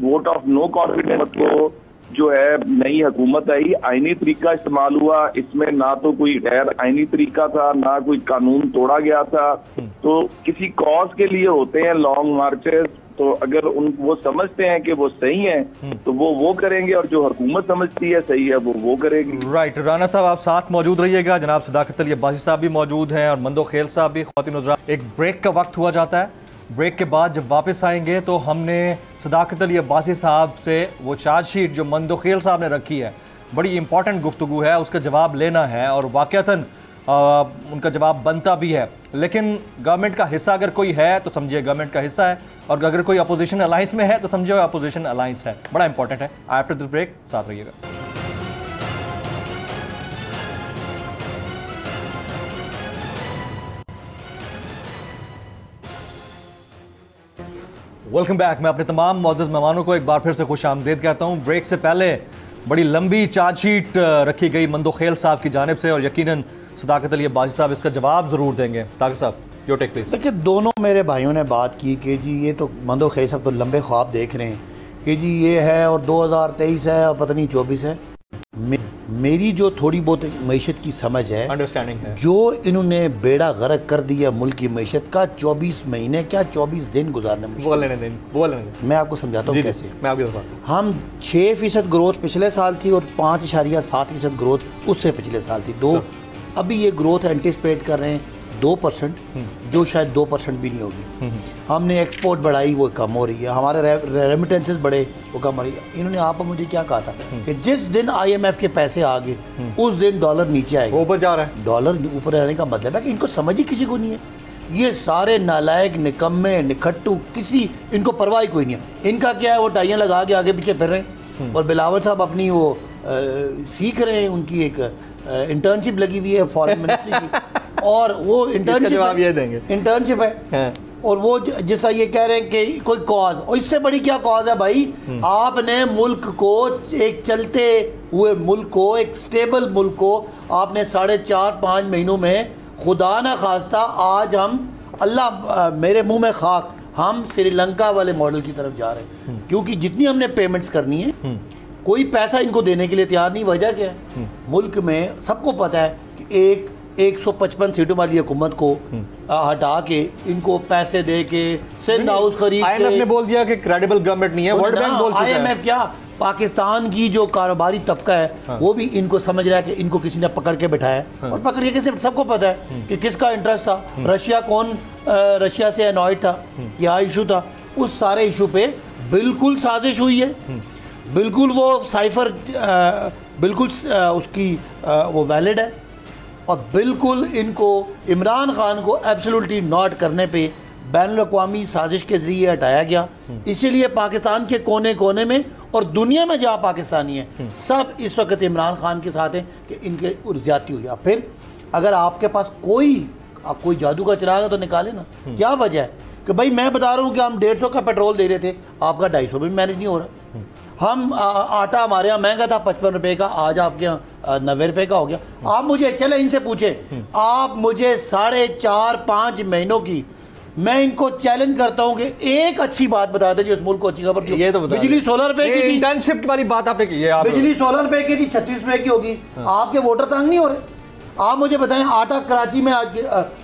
वोट ऑफ नो कॉन्फिडेंस को जो है नई हुकूमत आई, आईनी तरीका इस्तेमाल हुआ। इसमें ना तो कोई गैर आईनी तरीका था, ना कोई कानून तोड़ा गया था। तो किसी कॉज के लिए होते हैं लॉन्ग मार्चेस, तो अगर वो समझते हैं कि वो सही है तो वो करेंगे, और जो हुकूमत समझती है सही है वो करेगी। राइट। राणा साहब, आप साथ मौजूद रहिएगा। जनाब सदाकत अली अब्बासी साहब भी मौजूद हैं और मंदो खेल साहब भी। ख्वातीन हज़रात, एक ब्रेक का वक्त हुआ जाता है। ब्रेक के बाद जब वापस आएंगे तो हमने सदाकत अली अब्बासी साहब से वो चार्जशीट जो मंदो खेल साहब ने रखी है, बड़ी इंपॉर्टेंट गुफ्तगू है, उसका जवाब लेना है और वाक़तन उनका जवाब बनता भी है। लेकिन गवर्नमेंट का हिस्सा अगर कोई है तो समझिए गवर्नमेंट का हिस्सा है, और अगर कोई अपोजिशन अलायंस में है तो समझिए अपोजिशन अलायंस है। बड़ा इंपॉर्टेंट है। आफ्टर दिस ब्रेक साथ रहिएगा। Welcome back. मैं अपने तमाम मौजूद मेहमानों को एक बार फिर से खुश आमदीद कहता हूँ। ब्रेक से पहले बड़ी लंबी चार्जशीट रखी गई मंदो खेल साहब की जानिब से, और यकीनन सदाकत अली अब्बासी साहब इसका जवाब ज़रूर देंगे। सदाकत साहब, योर टेक प्लीज। देखिए, दोनों मेरे भाइयों ने बात की कि जी ये तो मंदो खेल साहब तो लंबे ख्वाब देख रहे हैं कि जी ये है और 2023 है और पता नहीं 24 है। मेरी जो थोड़ी बहुत मईशत की समझ है, अंडरस्टैंडिंग है, जो इन्होंने बेड़ा गर्क कर दिया मुल्क की मईशत का, 24 महीने क्या 24 दिन गुजारने मुश्किल। मैं आपको समझाता हूँ कैसे। मैं आपकी बात करूँ, हम 6% ग्रोथ पिछले साल थी और 5.7% ग्रोथ उससे पिछले साल थी। अभी ये ग्रोथ एंटिसिपेट कर रहे हैं 2%, जो शायद 2% भी नहीं होगी। हमने एक्सपोर्ट बढ़ाई, वो कम हो रही है। हमारे रेमिटेंसेस बढ़े, वो कम हो रही है। इन्होंने आप मुझे क्या कहा था कि जिस दिन IMF के पैसे आ गए उस दिन डॉलर नीचे आएगा, ऊपर जा रहा है। डॉलर ऊपर आने का मतलब है कि इनको समझ ही किसी को नहीं है। ये सारे नालायक, निकम्मे, निखट्टू, किसी इनको परवाह कोई नहीं है। इनका क्या है, वो टाइयां लगा के आगे पीछे फिर रहे हैं। और बिलावल साहब अपनी वो सीख रहे हैं, उनकी एक इंटर्नशिप लगी हुई है फॉरेन मिनिस्ट्री की, और वो इंटर्नशिप है। और वो जिस ये कह रहे हैं कि कोई कॉज, और इससे बड़ी क्या कॉज है भाई? आपने मुल्क को, एक चलते हुए मुल्क को, एक स्टेबल मुल्क को आपने 4.5-5 महीनों में, खुदा ना खास्ता आज हम, अल्लाह मेरे मुंह में खाक, हम श्रीलंका वाले मॉडल की तरफ जा रहे हैं। क्योंकि जितनी हमने पेमेंट्स करनी है, कोई पैसा इनको देने के लिए तैयार नहीं। वजह क्या है? मुल्क में सबको पता है कि 155 सीटों वाली हुकूमत को हटा के, इनको पैसे दे के, सिंध हाउस खरीद के, IMF ने बोल दिया कि क्रेडिबल गवर्नमेंट नहीं है। वर्ल्ड बैंक बोल चुका है। IMF क्या, पाकिस्तान की जो कारोबारी तबका है वो भी इनको समझ रहा है कि इनको किसी ने पकड़ के बिठाया है। और पकड़ के किसी, सबको पता है कि किसका इंटरेस्ट था। रशिया कौन रशिया से अनॉयड था, क्या इशू था, उस सारे इशू पे बिल्कुल साजिश हुई है। बिल्कुल वो साइफर बिल्कुल उसकी वो वैलिड है, और बिल्कुल इनको इमरान खान को एब्सोल्युटली नॉट करने पे बैनुल-अक़वामी साजिश के ज़रिए हटाया गया। इसीलिए पाकिस्तान के कोने कोने में और दुनिया में जहाँ पाकिस्तानी हैं, सब इस वक्त इमरान खान के साथ हैं कि इनके ज़्यादती हुई। फिर अगर आपके पास कोई जादू का चिराग है तो निकाले ना। क्या वजह है कि भाई मैं बता रहा हूँ कि हम 150 का पेट्रोल दे रहे थे, आपका 250 भी मैनेज नहीं हो रहा। हम आटा हमारे यहाँ महंगा था 55 रुपए का, आज आपके यहाँ 90 रुपए का हो गया। आप मुझे, चले इनसे पूछे, आप मुझे 4.5-5 महीनों की, मैं इनको चैलेंज करता हूं कि एक अच्छी बात बता दे जो इस मुल्क को अच्छी खबर। ये तो बिजली 16 रुपए की थी, इंटर्नशिप वाली बात आपने की है। बिजली 16 रुपए की थी, 36 रुपए की होगी। आपके वोटर तंग नहीं हो रहे? आप मुझे बताएं आटा कराची में आज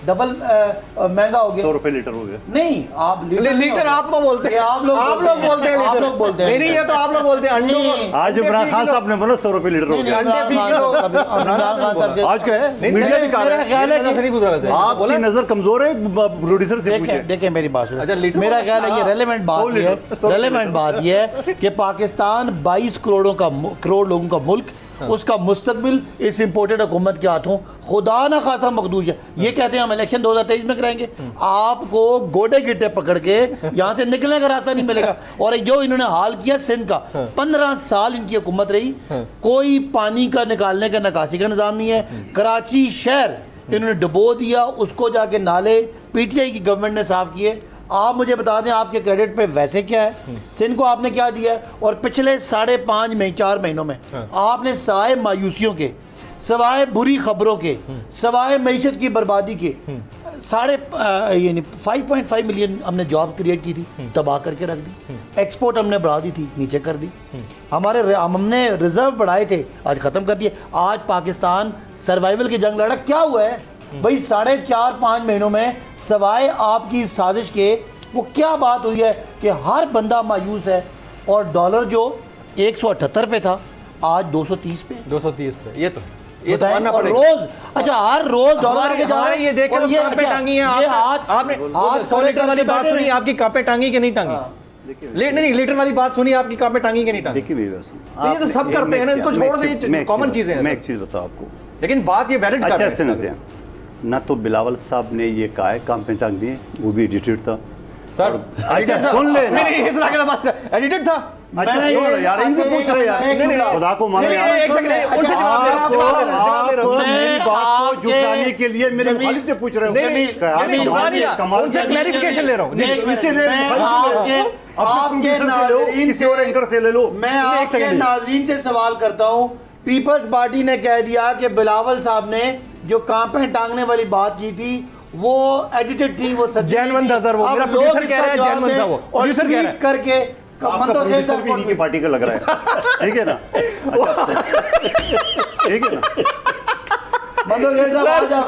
डबल महंगा हो गया, 100 रुपए लीटर हो गया। नहीं आप लीटर आप तो बोलते हैं, आप लोग बोलते हैं, आप लोग बोलते हैं, नहीं ये तो आप लोग बोलते हैं। अंडों को आज इमरान खान साहब ने बोला 100 रुपए लीटर हो गया। आज क्या है, मीडिया भी कहा मेरा ख्याल है कि आपकी नजर कमजोर है, प्रोड्यूसर से पूछिए। देखें मेरी बात, मेरा ख्याल है ये रेलेवेंट बात ये है कि पाकिस्तान 22 करोड़ लोगों का मुल्क, उसका मुस्तकबिल इस इंपोर्टेड हुकूमत के हाथों खुदा ना खासा मखदूश है। ये कहते हैं हम इलेक्शन 2023 में कराएंगे, आपको गोडे गिट्टे पकड़ के यहाँ से निकलने का रास्ता नहीं मिलेगा। और जो इन्होंने हाल किया सिंध का, 15 साल इनकी हुकूमत रही, कोई पानी का निकालने का निकासी का निज़ाम नहीं है। कराची शहर इन्होंने डुबो दिया, उसको जाके नाले पीटीआई की गवर्नमेंट ने साफ किए। आप मुझे बता दें आपके क्रेडिट पे वैसे क्या है, सिंध को आपने क्या दिया है? और पिछले 4 महीनों में आपने सवाए मायूसियों के, सवाए बुरी खबरों के, सवाए मईशत की बर्बादी के 5.5 मिलियन हमने जॉब क्रिएट की थी, तबाह करके रख दी। एक्सपोर्ट हमने बढ़ा दी थी, नीचे कर दी। हमने रिजर्व बढ़ाए थे, आज ख़त्म कर दिए। आज पाकिस्तान सर्वाइवल की जंग लड़ा। क्या हुआ है भाई 4.5 महीनों में, सवाए आपकी साजिश के वो क्या बात हुई है कि हर बंदा मायूस है। और डॉलर जो 178 पे था आज 230 पे, 230 पे। ये तो रोज, अच्छा हर रोज डॉलर के जा रहे हैं। ये देखो कांपे टांगी हैं आपने। आज 100 लीटर वाली बात सुनी आपकी, कांपे टांगी कि नहीं टांगी? नहीं लीटर वाली बात सुनी आपकी, कांपे टांगी कि नहीं टांगी? देखिए ये तो सब करते हैं ना, इनको छोड़ दें, कॉमन चीजें हैं। मैं एक चीज बताऊं आपको, लेकिन बात ये वैलिड कर रहे हैं ना। तो बिलावल साहब ने ये कहा है काम पे टांग दिए, वो भी एडिटेड था सर। अच्छा सुन ले, नहीं इस तरह की बात एडिटेड था। अच्छा यार इनसे पूछ रहे यार, नहीं खुदा को मानो यार, एक सेकंड उनसे जवाब दे रहा हूं। मेरी बात को झुकाने के लिए मेरे खालिद से पूछ रहे हो। नहीं झुका नहीं, उनसे क्लैरिफिकेशन ले रहा हूं। आपके नाज़रीन से और एंकर से ले लो। मैं आपके नाज़रीन से सवाल करता हूं, पीपल्स पार्टी ने कह दिया कि बिलावल साहब ने जो कांपे टांगने वाली बात की थी वो एडिटेड थी, वो जेन्युइन था सर। वो मेरा प्रोड्यूसर कह रहा है जेन्युइन था, वो प्रोड्यूसर कह रहा है करके की पार्टी का लग रहा है। ठीक है ना, ठीक है ना।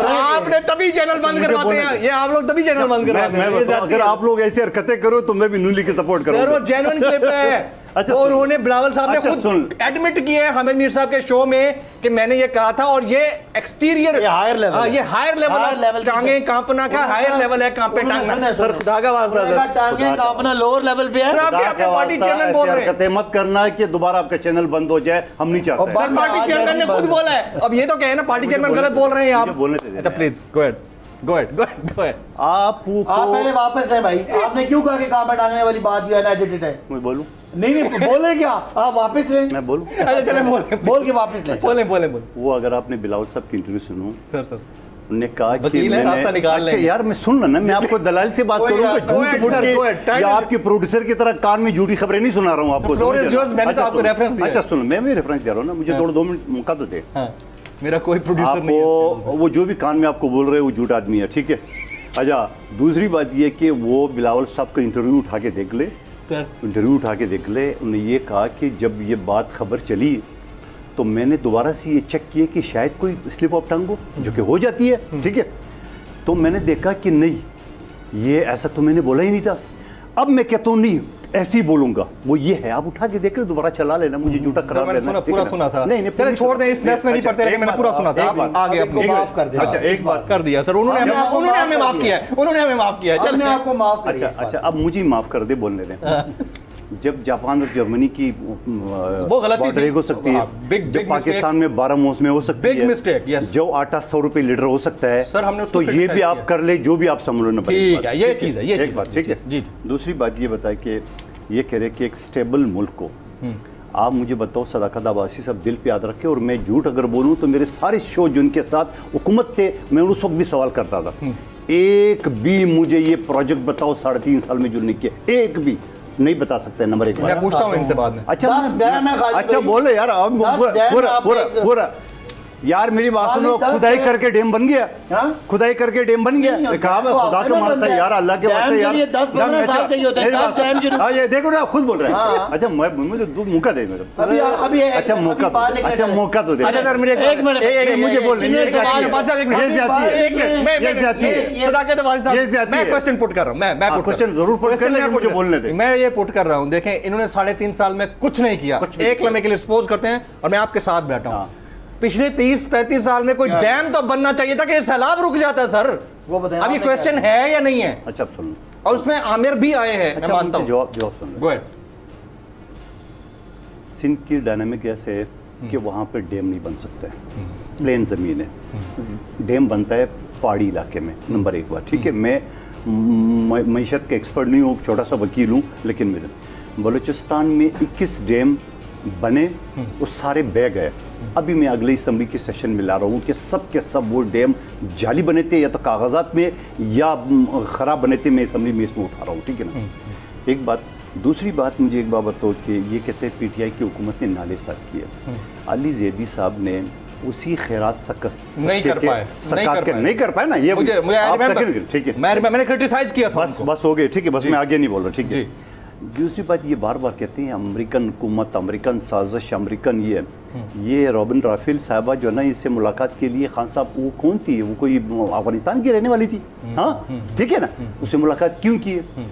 आपने तभी चैनल बंद करवाते हैं, ये आप लोग तभी चैनल बंद करवाते हैं। अगर आप लोग ऐसी हरकतें करो तो मैं भी न्यूली की सपोर्ट करूंगा। सर वो जेन्युइन क्लिप है। अच्छा, और उन्होंने बिलावल साहब ने खुद एडमिट किया है हमीद मीर साहब के शो में कि मैंने ये कहा था। और ये एक्सटीरियर हायर लेवल, ये हायर लेवल टांगे कांपना का हायर लेवल है, कांपे टांगना। सर खुदा का वास्ता सर, टांगे कांपना लोअर लेवल पे है। आप अपने पार्टी चेयरमैन बोल रहे हैं, मत करना कि दोबारा आपका चैनल बंद हो जाए, हम नहीं चाहते। सर पार्टी चेयरमैन ने खुद बोला है। अब ये तो कहे ना पार्टी चेयरमैन गलत बोल रहे हैं आप। अच्छा please go ahead, go ahead. आप पहले वापस रहे भाई, आपने क्यों कहा कि कांपे टांगने वाली बात जो है ना एडिटेड है? मैं बोलूं? नहीं बोल रहे क्या आप? वापस लें, मैं बोलूं? अच्छा चले बोल के वापस लें, बोले। वो अगर आपने बिलावल साहब की इंटरव्यू सुनो, सर उन्होंने कहा कि रास्ता निकाल लेंगे। यार मैं सुन ना, मैं आपको दलाल से बात करूंगा या आपके प्रोड्यूसर की तरह कान में झूठी खबरें नहीं सुना रहा हूँ आपको। मैंने तो आपको रेफरेंस दिया। अच्छा सुनो, मैं भी रेफरेंस दे रहा हूँ ना, मुझे 2 मिनट मौका तो दे। मेरा कोई प्रोड्यूसर नहीं है। वो जो भी कान में आपको बोल रहे हैं वो झूठ आदमी है, ठीक है। अच्छा दूसरी बात ये कि वो बिलावल साहब का इंटरव्यू उठा के देख ले, इंटरव्यू उठा के देख ले। उन्होंने ये कहा कि जब ये बात खबर चली तो मैंने दोबारा से ये चेक किया कि शायद कोई स्लिप ऑफ टंग हो, जो कि हो जाती है, ठीक है। तो मैंने देखा कि नहीं, ये ऐसा तो मैंने बोला ही नहीं था। अब मैं कहता हूँ नहीं ऐसे ही बोलूंगा, वो ये है। आप उठा के देख ले, दोबारा चला लेना, मुझे झूठा करार लेना। पूरा सुना था। नहीं चलो छोड़ दें, इस मैच में नहीं पढ़ते, लेकिन मैंने पूरा सुना था। आप आगे अपने माफ कर दिया। अच्छा एक बात कर दिया सर, उन्होंने हमें माफ किया है, उन्होंने हमें माफ किया है। चल आपको माफ कर। अच्छा अब मुझे माफ कर दे, बोलने दें। जब जापान और जर्मनी की वो गलती हो सकती है, बिग पाकिस्तान में 12 मौसमें हो सकती है, बिग मिस्टेक, यस। जो आटा 100 रुपए लीटर हो सकता है सर, हमने तो ये भी आप कर ले, जो भी आप समझ लो। ठीक है, ये चीज है, ये एक बात, ठीक है जी। दूसरी बात ये बताए कि ये कह रहे कि एक स्टेबल मुल्क को, आप मुझे बताओ सदाकत अब्बासी सब दिल पे याद रखे, और मैं झूठ अगर बोलूं तो मेरे सारे शो जिनके साथ हुकूमत थे, मैं उस वक्त भी सवाल करता था, एक भी मुझे ये प्रोजेक्ट बताओ 3.5 साल में जो नहीं किया, एक भी नहीं बता सकते। नंबर 1 मैं पूछता हूं इनसे बाद में। अच्छा बोले यार, पूरा यार मेरी बात सुनो, खुदाई करके डैम बन गया, खुदाई करके डैम बन गया, कहा मैं खुदा के वास्ते यार, अल्लाह के वास्ते यार, 10-15 साल चाहिए होते हैं। हाँ ये देखो ना, खुद बोल रहे हैं। अच्छा मुझे मौका दे मेरे, अच्छा मौका, अच्छा मौका तो दे। मुझे बोल, मैं क्वेश्चन पुट कर रहा हूँ, मैं क्वेश्चन जरूर पुट कर रहा हूं, मुझे बोलने दे। मैं ये पुट कर रहा हूँ, देखें इन्होंने 3.5 साल में कुछ नहीं किया, एक लम्हे के लिए एक्सपोज करते हैं और मैं आपके साथ बैठा हूँ। पिछले 30-35 साल में कोई डैम तो बनना चाहिए था कि सैलाब रुक जाता है सर। वो बताएं, अब ये क्वेश्चन है या नहीं है? अच्छा सुन, और उसमें आमिर भी आए हैं, मैं मानता हूं। जवाब सुन। Go ahead. सिंध की डायनामिक ऐसे है कि वहां पे डैम नहीं बन सकता है, प्लेन जमीन है, डैम बनता है पहाड़ी इलाके में, नंबर 1 बात, ठीक है। मैं मईशत के एक्सपर्ट नहीं हूँ, छोटा सा वकील हूँ, लेकिन मेरे बलूचिस्तान में 21 डैम बने, वो सारे बह गए। अभी मैं अगले असम्बली के सेशन में ला रहा हूँ कि सब के सब वो डैम जाली बने थे, या तो कागजात में या ख़राब बने थे, मैं असम्बली में इसमें उठा रहा हूँ, ठीक है ना। एक बात। दूसरी बात, मुझे एक बात बताओ कि ये कहते हैं पीटीआई की हुकूमत ने नाले साफ किए, अली जैदी साहब ने उसी खैरात नहीं कर पाए ना, ये मुझे ठीक है, मैंने क्रिटिसाइज किया था, बस हो गए, ठीक है, बस मैं आगे नहीं बोल रहा, ठीक है। दूसरी बात, ये बार बार कहते हैं अमेरिकन हुकूमत, अमेरिकन साजिश, अमेरिकन ये रॉबिन राफेल साहबा जो ना इससे मुलाकात के लिए, खान साहब वो कौन थी? वो कोई अफगानिस्तान की रहने वाली थी, हाँ ठीक है ना, उससे मुलाकात क्यों की है?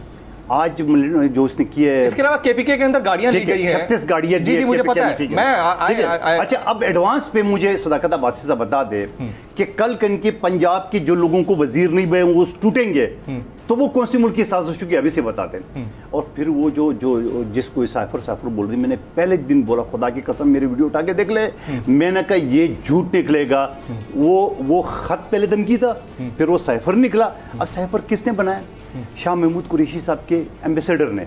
आज जो उसने किया है, इसके अलावा केपीके के अंदर गाड़ियां ली गई हैं, 36 गाड़ियां, जी मुझे पता है, मैं अच्छा अब एडवांस पे मुझे सदाकत अब्बासी साहब बता दे कि कल के पंजाब के जो लोगों को वजीर नहीं बने वो टूटेंगे, तो वो कौन सी मुल्क की साजिश की अभी से बता दें। और फिर वो जो जिसको साइफर बोल रही, मैंने पहले दिन बोला, खुदा की कसम मेरी वीडियो उठा के देख ले, मैंने कहा ये झूठ निकलेगा। वो खत पहले धमकी था, फिर वो साइफर निकला। अब साइफर किसने बनाया? शाह महमूद कुरैशी साहब के एम्बेसडर ने।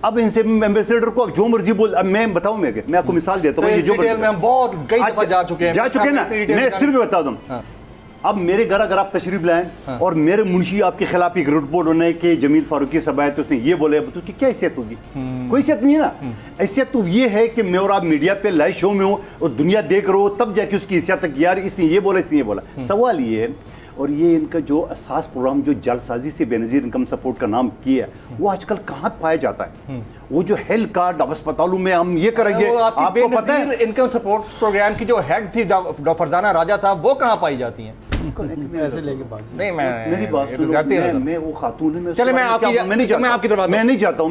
अब इनसे एम्बेसडर को जो मर्जी बोल, अब मैं बताऊं, मैं आपको मिसाल देता हूँ, जा चुके ना, मैं सिर्फ बता दूं। अब मेरे घर अगर आप तशरीफ लाएं और मेरे मुंशी आपके खिलाफ एक रिपोर्ट होने के जमील फारूकी साहब आए, तो उसने ये बोले, तो उसकी क्या हैसियत होगी? कोई हैसियत नहीं है ना। हैसियत तो ये है कि मैं और आप मीडिया पे लाइव शो में हो और दुनिया देख रहे हो, तब जाके उसकी हैसियत तक, यार इसने ये बोला, इसने ये बोला। सवाल ये है, और ये इनका जो असास प्रोग्राम जो जलसाजी से बेनज़ीर इनकम सपोर्ट का नाम किया, वो आजकल कहाँ पाया जाता है? वो जो हेल्थ कार्ड अब अस्पतालों में हम ये करेंगे, आपको पता है इनकम सपोर्ट प्रोग्राम की जो हेड थी डॉक्टर फरजाना राजा साहब, वो कहाँ पाई जाती हैं? ऐसे लेके बात नहीं, मेरी बात सुनो, मैं वो खातून है, चले मैं आपकी मैं नहीं जानता हूँ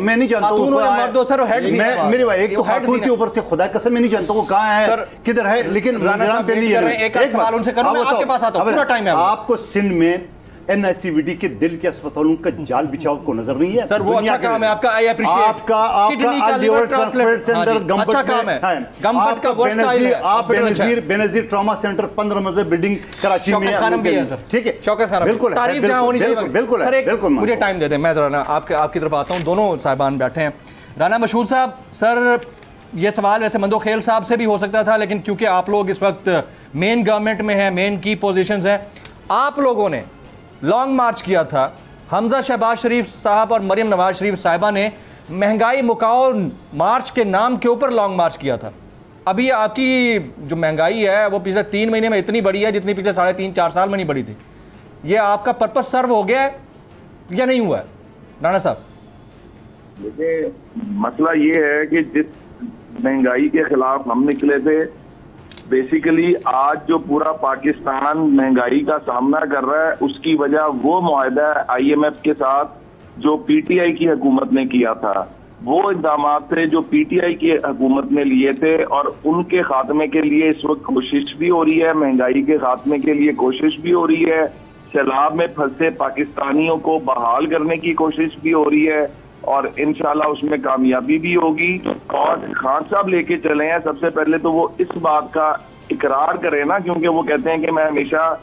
मेरे भाई, एक तो खातून के ऊपर से खुदा कसम मैं नहीं जानता वो कहाँ है, किधर है, लेकिन एक सवाल उनसे करूं, मैं आपके पास आता हूं, पूरा टाइम है आपको सिंध में एनआईसीवीडी के दिल के अस्पतालों का जाल बिछाव को नजर नहीं है? सर वो अच्छा काम है आपका, आई अप्रिशिएट। किडनी का लिवर ट्रांसप्लांट अच्छा काम है, गंबट का वर्स्ट टाइल है। आप बेनजीर ट्रॉमा सेंटर 15 मंजिल बिल्डिंग कराची में है, ठीक है, शौकत खानम, बिल्कुल तारीफ जहां होनी चाहिए, बिल्कुल सर। एक मुझे टाइम दे दें, मैं जरा ना आपकी तरफ आता हूं। दोनों साहिबान बैठे हैं, राना मशहूर साहब। सर ये सवाल वैसे मंदोखेल साहब से भी हो सकता था, लेकिन क्योंकि आप लोग इस वक्त मेन गवर्नमेंट में हैं, मेन की पोजीशंस हैं, आप लोगों ने लॉन्ग मार्च किया था। हमजा शहबाज शरीफ साहब और मरियम नवाज शरीफ साहिबा ने महंगाई मुकाओ मार्च के नाम के ऊपर लॉन्ग मार्च किया था। अभी आपकी जो महंगाई है वो पिछले 3 महीने में इतनी बढ़ी है जितनी पिछले 3.5-4 साल में नहीं बढ़ी थी। ये आपका पर्पस सर्व हो गया है या नहीं हुआ है राणा साहब? देखिए मसला ये है कि जिस महंगाई के खिलाफ हम निकले थे, बेसिकली आज जो पूरा पाकिस्तान महंगाई का सामना कर रहा है, उसकी वजह वो मुआहदा IMF के साथ जो पीटीआई की हुकूमत ने किया था, वो इक़दाम थे जो पीटीआई की हुकूमत ने लिए थे, और उनके खात्मे के लिए इस वक्त कोशिश भी हो रही है, महंगाई के खात्मे के लिए कोशिश भी हो रही है, सैलाब में फंसे पाकिस्तानियों को बहाल करने की कोशिश भी हो रही है, और इंशाल्लाह उसमें कामयाबी भी होगी। और खान साहब लेके चले हैं, सबसे पहले तो वो इस बात का इकरार करें ना, क्योंकि वो कहते हैं कि मैं हमेशा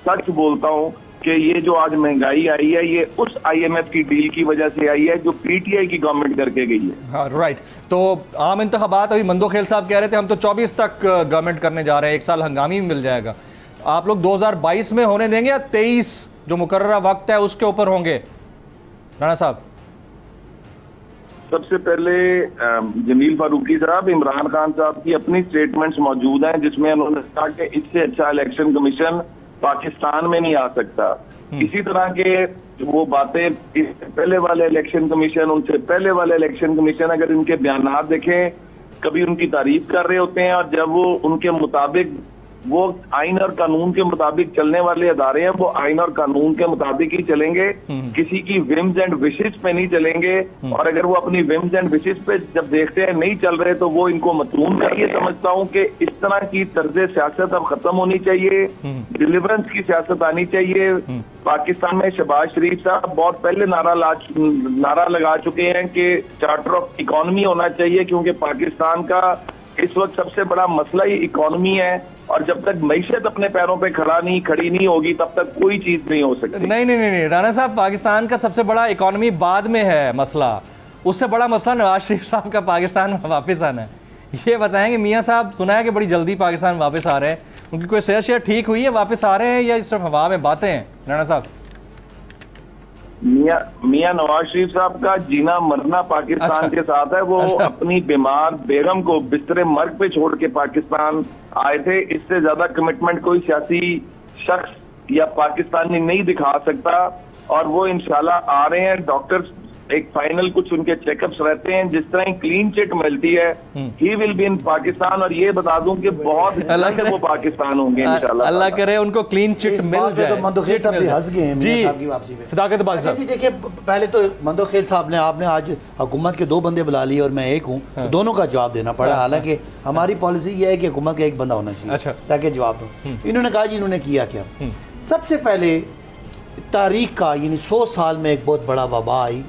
सच बोलता हूँ कि ये जो आज महंगाई आई है ये उस IMF की डील की वजह से आई है जो पीटीआई की गवर्नमेंट करके गई है। हाँ राइट। तो आम इंतखाबात अभी मंदोखेल साहब कह रहे थे हम तो 24 तक गवर्नमेंट करने जा रहे हैं, 1 साल हंगामी मिल जाएगा। आप लोग 2022 में होने देंगे या 23 जो मुकर्ररा वक्त है उसके ऊपर होंगे राणा साहब? सबसे पहले जमील फारूकी साहब, इमरान खान साहब की अपनी स्टेटमेंट्स मौजूद हैं जिसमें उन्होंने कहा कि इससे अच्छा इलेक्शन कमीशन पाकिस्तान में नहीं आ सकता। इसी तरह के वो बातें, पहले वाले इलेक्शन कमीशन, उनसे पहले वाले इलेक्शन कमीशन, अगर इनके बयान देखें, कभी उनकी तारीफ कर रहे होते हैं और जब वो उनके मुताबिक, वो आइन और कानून के मुताबिक चलने वाले अदारे हैं, वो आइन और कानून के मुताबिक ही चलेंगे, किसी की विम्स एंड विशेस पे नहीं चलेंगे। और अगर वो अपनी विम्स एंड विशेस पे जब देखते हैं नहीं चल रहे तो वो इनको मतलूम है। ये समझता हूँ कि इस तरह की तर्ज सियासत अब खत्म होनी चाहिए, डिलीवरेंस की सियासत आनी चाहिए। पाकिस्तान में शहबाज शरीफ साहब बहुत पहले नारा लगा चुके हैं कि चार्टर ऑफ इकोनॉमी होना चाहिए, क्योंकि पाकिस्तान का इस वक्त सबसे बड़ा मसला ही इकोनॉमी है, और जब तक मईशत अपने पैरों पे खड़ी नहीं होगी तब तक कोई चीज नहीं हो सकती। नहीं राना साहब, पाकिस्तान का सबसे बड़ा इकोनॉमी बाद में है मसला, उससे बड़ा मसला नवाज शरीफ साहब का पाकिस्तान में वापस आना है। ये बताएंगे मियाँ साहब, सुना है कि बड़ी जल्दी पाकिस्तान वापस आ रहे हैं, उनकी कोई सेहत ठीक हुई है, वापस आ रहे हैं या सिर्फ हवा में बातें हैं? राना साहब, मियां नवाज शरीफ साहब का जीना मरना पाकिस्तान के साथ है। वो अपनी बीमार बेगम को बिस्तरे मर्ग पे छोड़ के पाकिस्तान आए थे। इससे ज्यादा कमिटमेंट कोई सियासी शख्स या पाकिस्तानी नहीं दिखा सकता, और वो इंशाल्लाह आ रहे हैं। डॉक्टर्स एक फाइनल कुछ उनके चेकअप्स रहते हैं, जिस तरह क्लीन चिट मिलती है, he will be in Pakistan. और ये बता दूं कि बहुत जल्द वो पाकिस्तान होंगे इंशाल्लाह। अल्लाह करे उनको क्लीन चिट मिल जाए। मंदोखेल साहब भी हंस गए हैं जी आपकी वापसी पे। सदाकत बाग साहब, देखिए पहले तो मंदोखेल साहब ने, आपने आज हुकूमत के 2 बंदे बुला लिए और मैं एक हूँ, दोनों का जवाब देना पड़ा। हालांकि हमारी पॉलिसी ये है कि हुकूमत का एक बंदा होना चाहिए ताकि जवाब दो। इन्होंने कहा जी इन्होंने किया क्या। सबसे पहले तारीख का, यानी 100 साल में एक बहुत बड़ा वबा आई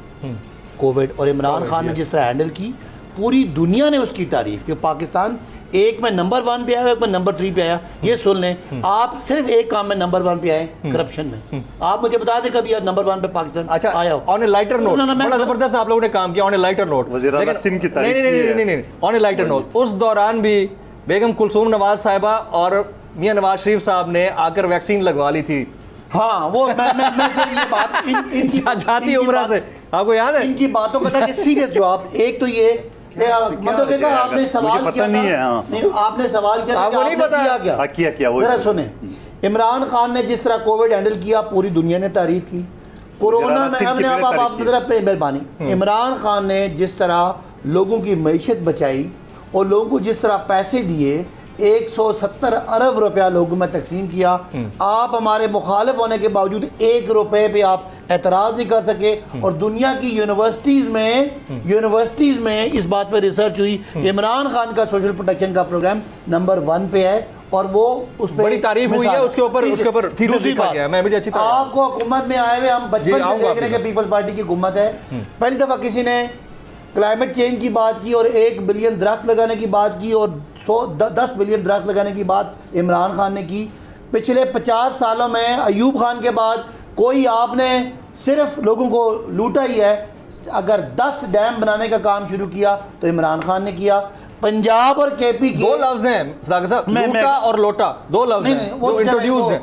कोविड, और इमरान खान ने जिस तरह हैंडल की, पूरी दुनिया ने उसकी तारीफ की। पाकिस्तान एक में नंबर 1 पे आया, एक में नंबर 3 पे आया। ये सुन लें, आप सिर्फ एक काम में नंबर 1 पे आए, करप्शन में। आप मुझे बता दें कभी आप नंबर 1 पे पाकिस्तान आया हो? ऑन ए लाइटर नोट, बड़ा जबरदस्त आप लोगों ने काम किया। ऑन ए लाइटर नोट, नहीं, ऑन ए लाइटर नोट, उस दौरान भी बेगम कुलसूम नवाज साहिबा और मियां नवाज शरीफ साहब ने आकर वैक्सीन लगवा ली थी। हाँ, वो मैं सिर्फ ये बात जाती उम्र से, आपको याद है इनकी बातों का सीरियस जवाब। एक तो ये मतलब आपने सवाल किया नहीं है, आपने सवाल किया, आपको नहीं पता क्या वो जरा सुने। इमरान खान ने जिस तरह कोविड हैंडल किया, पूरी दुनिया ने तारीफ की। कोरोना में हमने आप जरा मेहरबानी, इमरान खान ने जिस तरह लोगों की मईशत बचाई और लोगों को जिस तरह पैसे दिए, 170 अरब रुपया लोगों में तकसीम किया। आप हमारे मुखालिफ होने के बावजूद 1 रुपए पे आप एतराज़ नहीं कर सके। और दुनिया की यूनिवर्सिटीज़ में इस बात पे रिसर्च हुई कि इमरान खान का सोशल प्रोटेक्शन का प्रोग्राम नंबर 1 पे है, और वो उस पर बड़ी तारीफ हुई है। उसके ऊपर थीसिस लिखा गया है। मैं मुझे अच्छी तरह आपको हुकूमत में आए हुए हम बचपन से देख रहे हैं कि पीपल्स पार्टी की हुकूमत है। पहली दफ़ा किसी ने क्लाइमेट चेंज की बात की और 1 बिलियन दरख्त लगाने की बात की, और 10 बिलियन दरख्त लगाने की बात इमरान खान ने की। पिछले 50 सालों में अयूब खान के बाद कोई आपने सिर्फ लोगों को लूटा ही है। अगर 10 डैम बनाने का काम शुरू किया तो इमरान खान ने किया। पंजाब और केपी के 2 लफ्ज हैं लूटा और लोटा, 2 लफ्ज हैं जो इंट्रोड्यूस्ड हैं।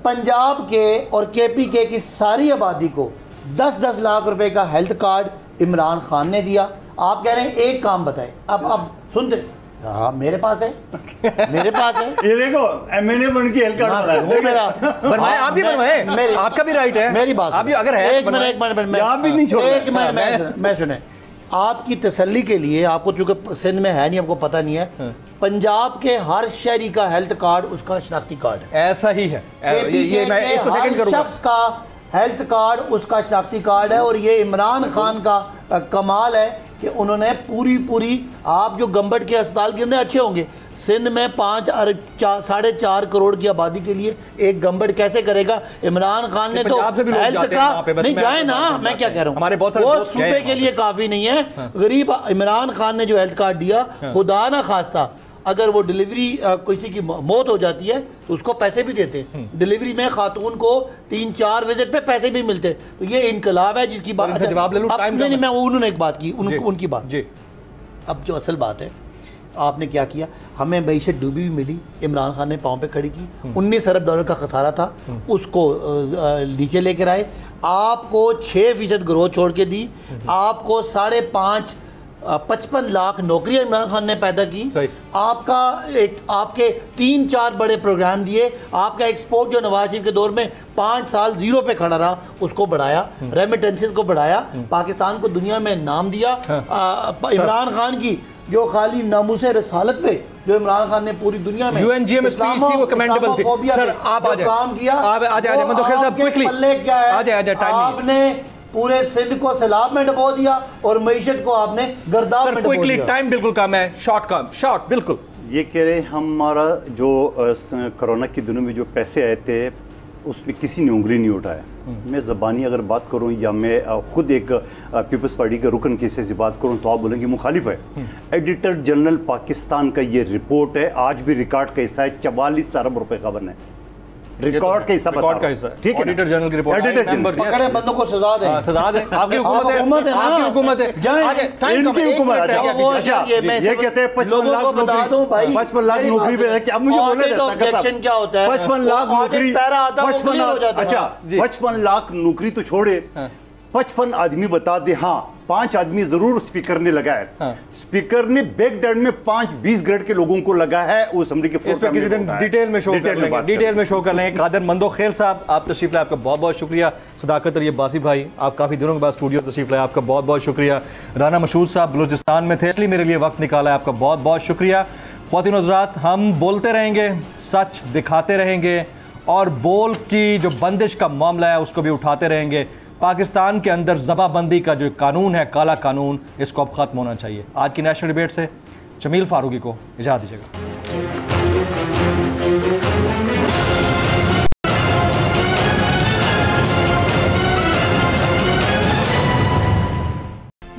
पंजाब के और केपी के की सारी आबादी को 10-10 लाख रुपए का हेल्थ कार्ड इमरान खान ने दिया। आप कह रहे हैं एक काम बताएं। अब सुनते, हाँ मेरे पास है, मेरे पास है। ये देखो मैंने उनकी हेल्थ कार्ड बनाया, वो मेरा बनवाए, आप भी बनवाए, आपका भी राइट है। मेरी बात आप भी अगर है, एक मिनट मैं सुने, आपकी तसल्ली के लिए, आपको चूंकि सिंध में है नहीं, आपको पता नहीं है, पंजाब के हर शहरी का हेल्थ कार्ड उसका शनाख्ती कार्ड है। ऐसा ही है, ये मैं इसको सेकंड करूंगा। शख्स का हेल्थ कार्ड उसका शनाख्ती कार्ड है। और ये इमरान खान का कमाल है कि उन्होंने पूरी आप जो गंबट के अस्पताल के अंदर अच्छे होंगे, सिंध में 5.5 करोड़ की आबादी के लिए एक गंबट कैसे करेगा? इमरान खान ने तो हेल्थ का नहीं जाए ना, मैं क्या कह रहा हूँ, हमारे बहुत सारे वो सूबे के लिए काफी नहीं है। गरीब इमरान खान ने जो हेल्थ कार्ड दिया, खुदा ना खास्ता अगर वो डिलीवरी किसी की मौत हो जाती है तो उसको पैसे भी देते। डिलीवरी में खातून को 3-4 विजिट पे पैसे भी मिलते। तो ये इनकलाब है जिसकी बात जवाब ले लूं। नहीं, मैं उन्होंने एक बात की, उनकी बात जी। अब जो असल बात है आपने क्या किया, हमें मईशत डूबी भी मिली, इमरान खान ने पाँव पे खड़ी की, 19 अरब डॉलर का खसारा था, उसको नीचे लेकर आए, आपको 6% ग्रोथ छोड़ के दी, आपको 55 लाख नौकरियां इमरान खान ने पैदा की, आपके 3-4 बड़े प्रोग्राम दिए, आपका एक्सपोर्ट जो नवाज शरीफ के दौर में 5 साल जीरो पे खड़ा रहा उसको बढ़ाया, रेमिटेंसेस को बढ़ाया, पाकिस्तान को दुनिया में नाम दिया। इमरान खान की जो खाली नामूसे रसालत पे जो इमरान खान ने पूरी दुनिया में यूएनजीए में स्पीच थी वो कमेंडेबल थी। सर आप आ जाए, काम किया, आ जाए मंदो खेल साहब क्विकली, क्या है, आ जाए टाइम नहीं, आपने पूरे सिंध को सैलाब में डुबो दिया और मईशत को आपने गर्दाब में डुबो दिया। टाइम बिल्कुल कम है, शॉर्ट बिल्कुल। ये कह रहे हमारा जो कोरोना के दिनों में जो पैसे आए थे उसमें किसी ने उंगली नहीं उठाया। मैं ज़बानी अगर बात करूं या मैं खुद एक पीपल्स पार्टी के रुकन के हिस्से से बात करूं तो आप बोलेंगे मुखालिफ है। एडिटर जनरल पाकिस्तान का ये रिपोर्ट है, आज भी रिकॉर्ड का हिस्सा है, 44 अरब रुपए का बना है, रिकॉर्ड का हिस्सा, ठीक है, एडिटर जनरल की रिपोर्ट, पकड़े बंदों को सजा दें, सजा दें, आपकी हुकूमत है, आपकी हुकूमत है, इनकी हुकूमत है। ये कहते हैं 55 लाख बता दूं भाई, 55 लाख नौकरी पे है, क्या मुझे बोलने देता ऑब्जेक्शन क्या होता है, 55 लाख नौकरी, 55 लाख नौकरी तो छोड़े, 55 आदमी बता दे, हाँ 5 आदमी जरूर स्पीकर ने लगा है, स्पीकर ने बैकडैड में 5-20 ग्रेड के लोगों को लगा है, वो असेंबली के इस पे किसी दिन डिटेल में शो कर लेंगे। कादर मंदोखेल साहब आप तशरीफ लाए, आपका बहुत बहुत शुक्रिया। सदाकत तैयब बासी भाई आप काफ़ी दिनों के बाद स्टूडियो तशरीफ लाए, आपका बहुत बहुत शुक्रिया। राना मशहूद साहब बलूचिस्तान में थे इसलिए मेरे लिए वक्त निकाला है, आपका बहुत बहुत शुक्रिया। ख्वातीन हज़रात हम बोलते रहेंगे, सच दिखाते रहेंगे और बोल की जो बंदिश का मामला है उसको भी उठाते रहेंगे। पाकिस्तान के अंदर ज़बाबंदी का जो कानून है, काला कानून, इसको अब ख़त्म होना चाहिए। आज की नेशनल डिबेट से जमील फारूकी को इजाज़त दीजिएगा।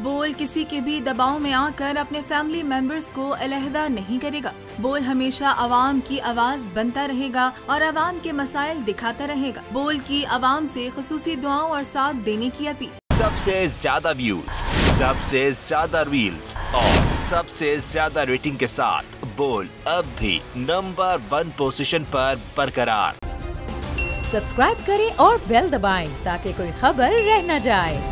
बोल किसी के भी दबाव में आकर अपने फैमिली मेंबर्स को अलहदा नहीं करेगा। बोल हमेशा आवाम की आवाज बनता रहेगा और आवाम के मसाइल दिखाता रहेगा। बोल की आवाम से खुसूसी दुआओं और साथ देने की अपील। सबसे ज्यादा व्यूज, सबसे ज्यादा रील्स और सबसे ज्यादा रेटिंग के साथ बोल अब भी नंबर 1 पोजीशन पर बरकरार। सब्सक्राइब करें और बेल दबाएं ताकि कोई खबर रह न जाए।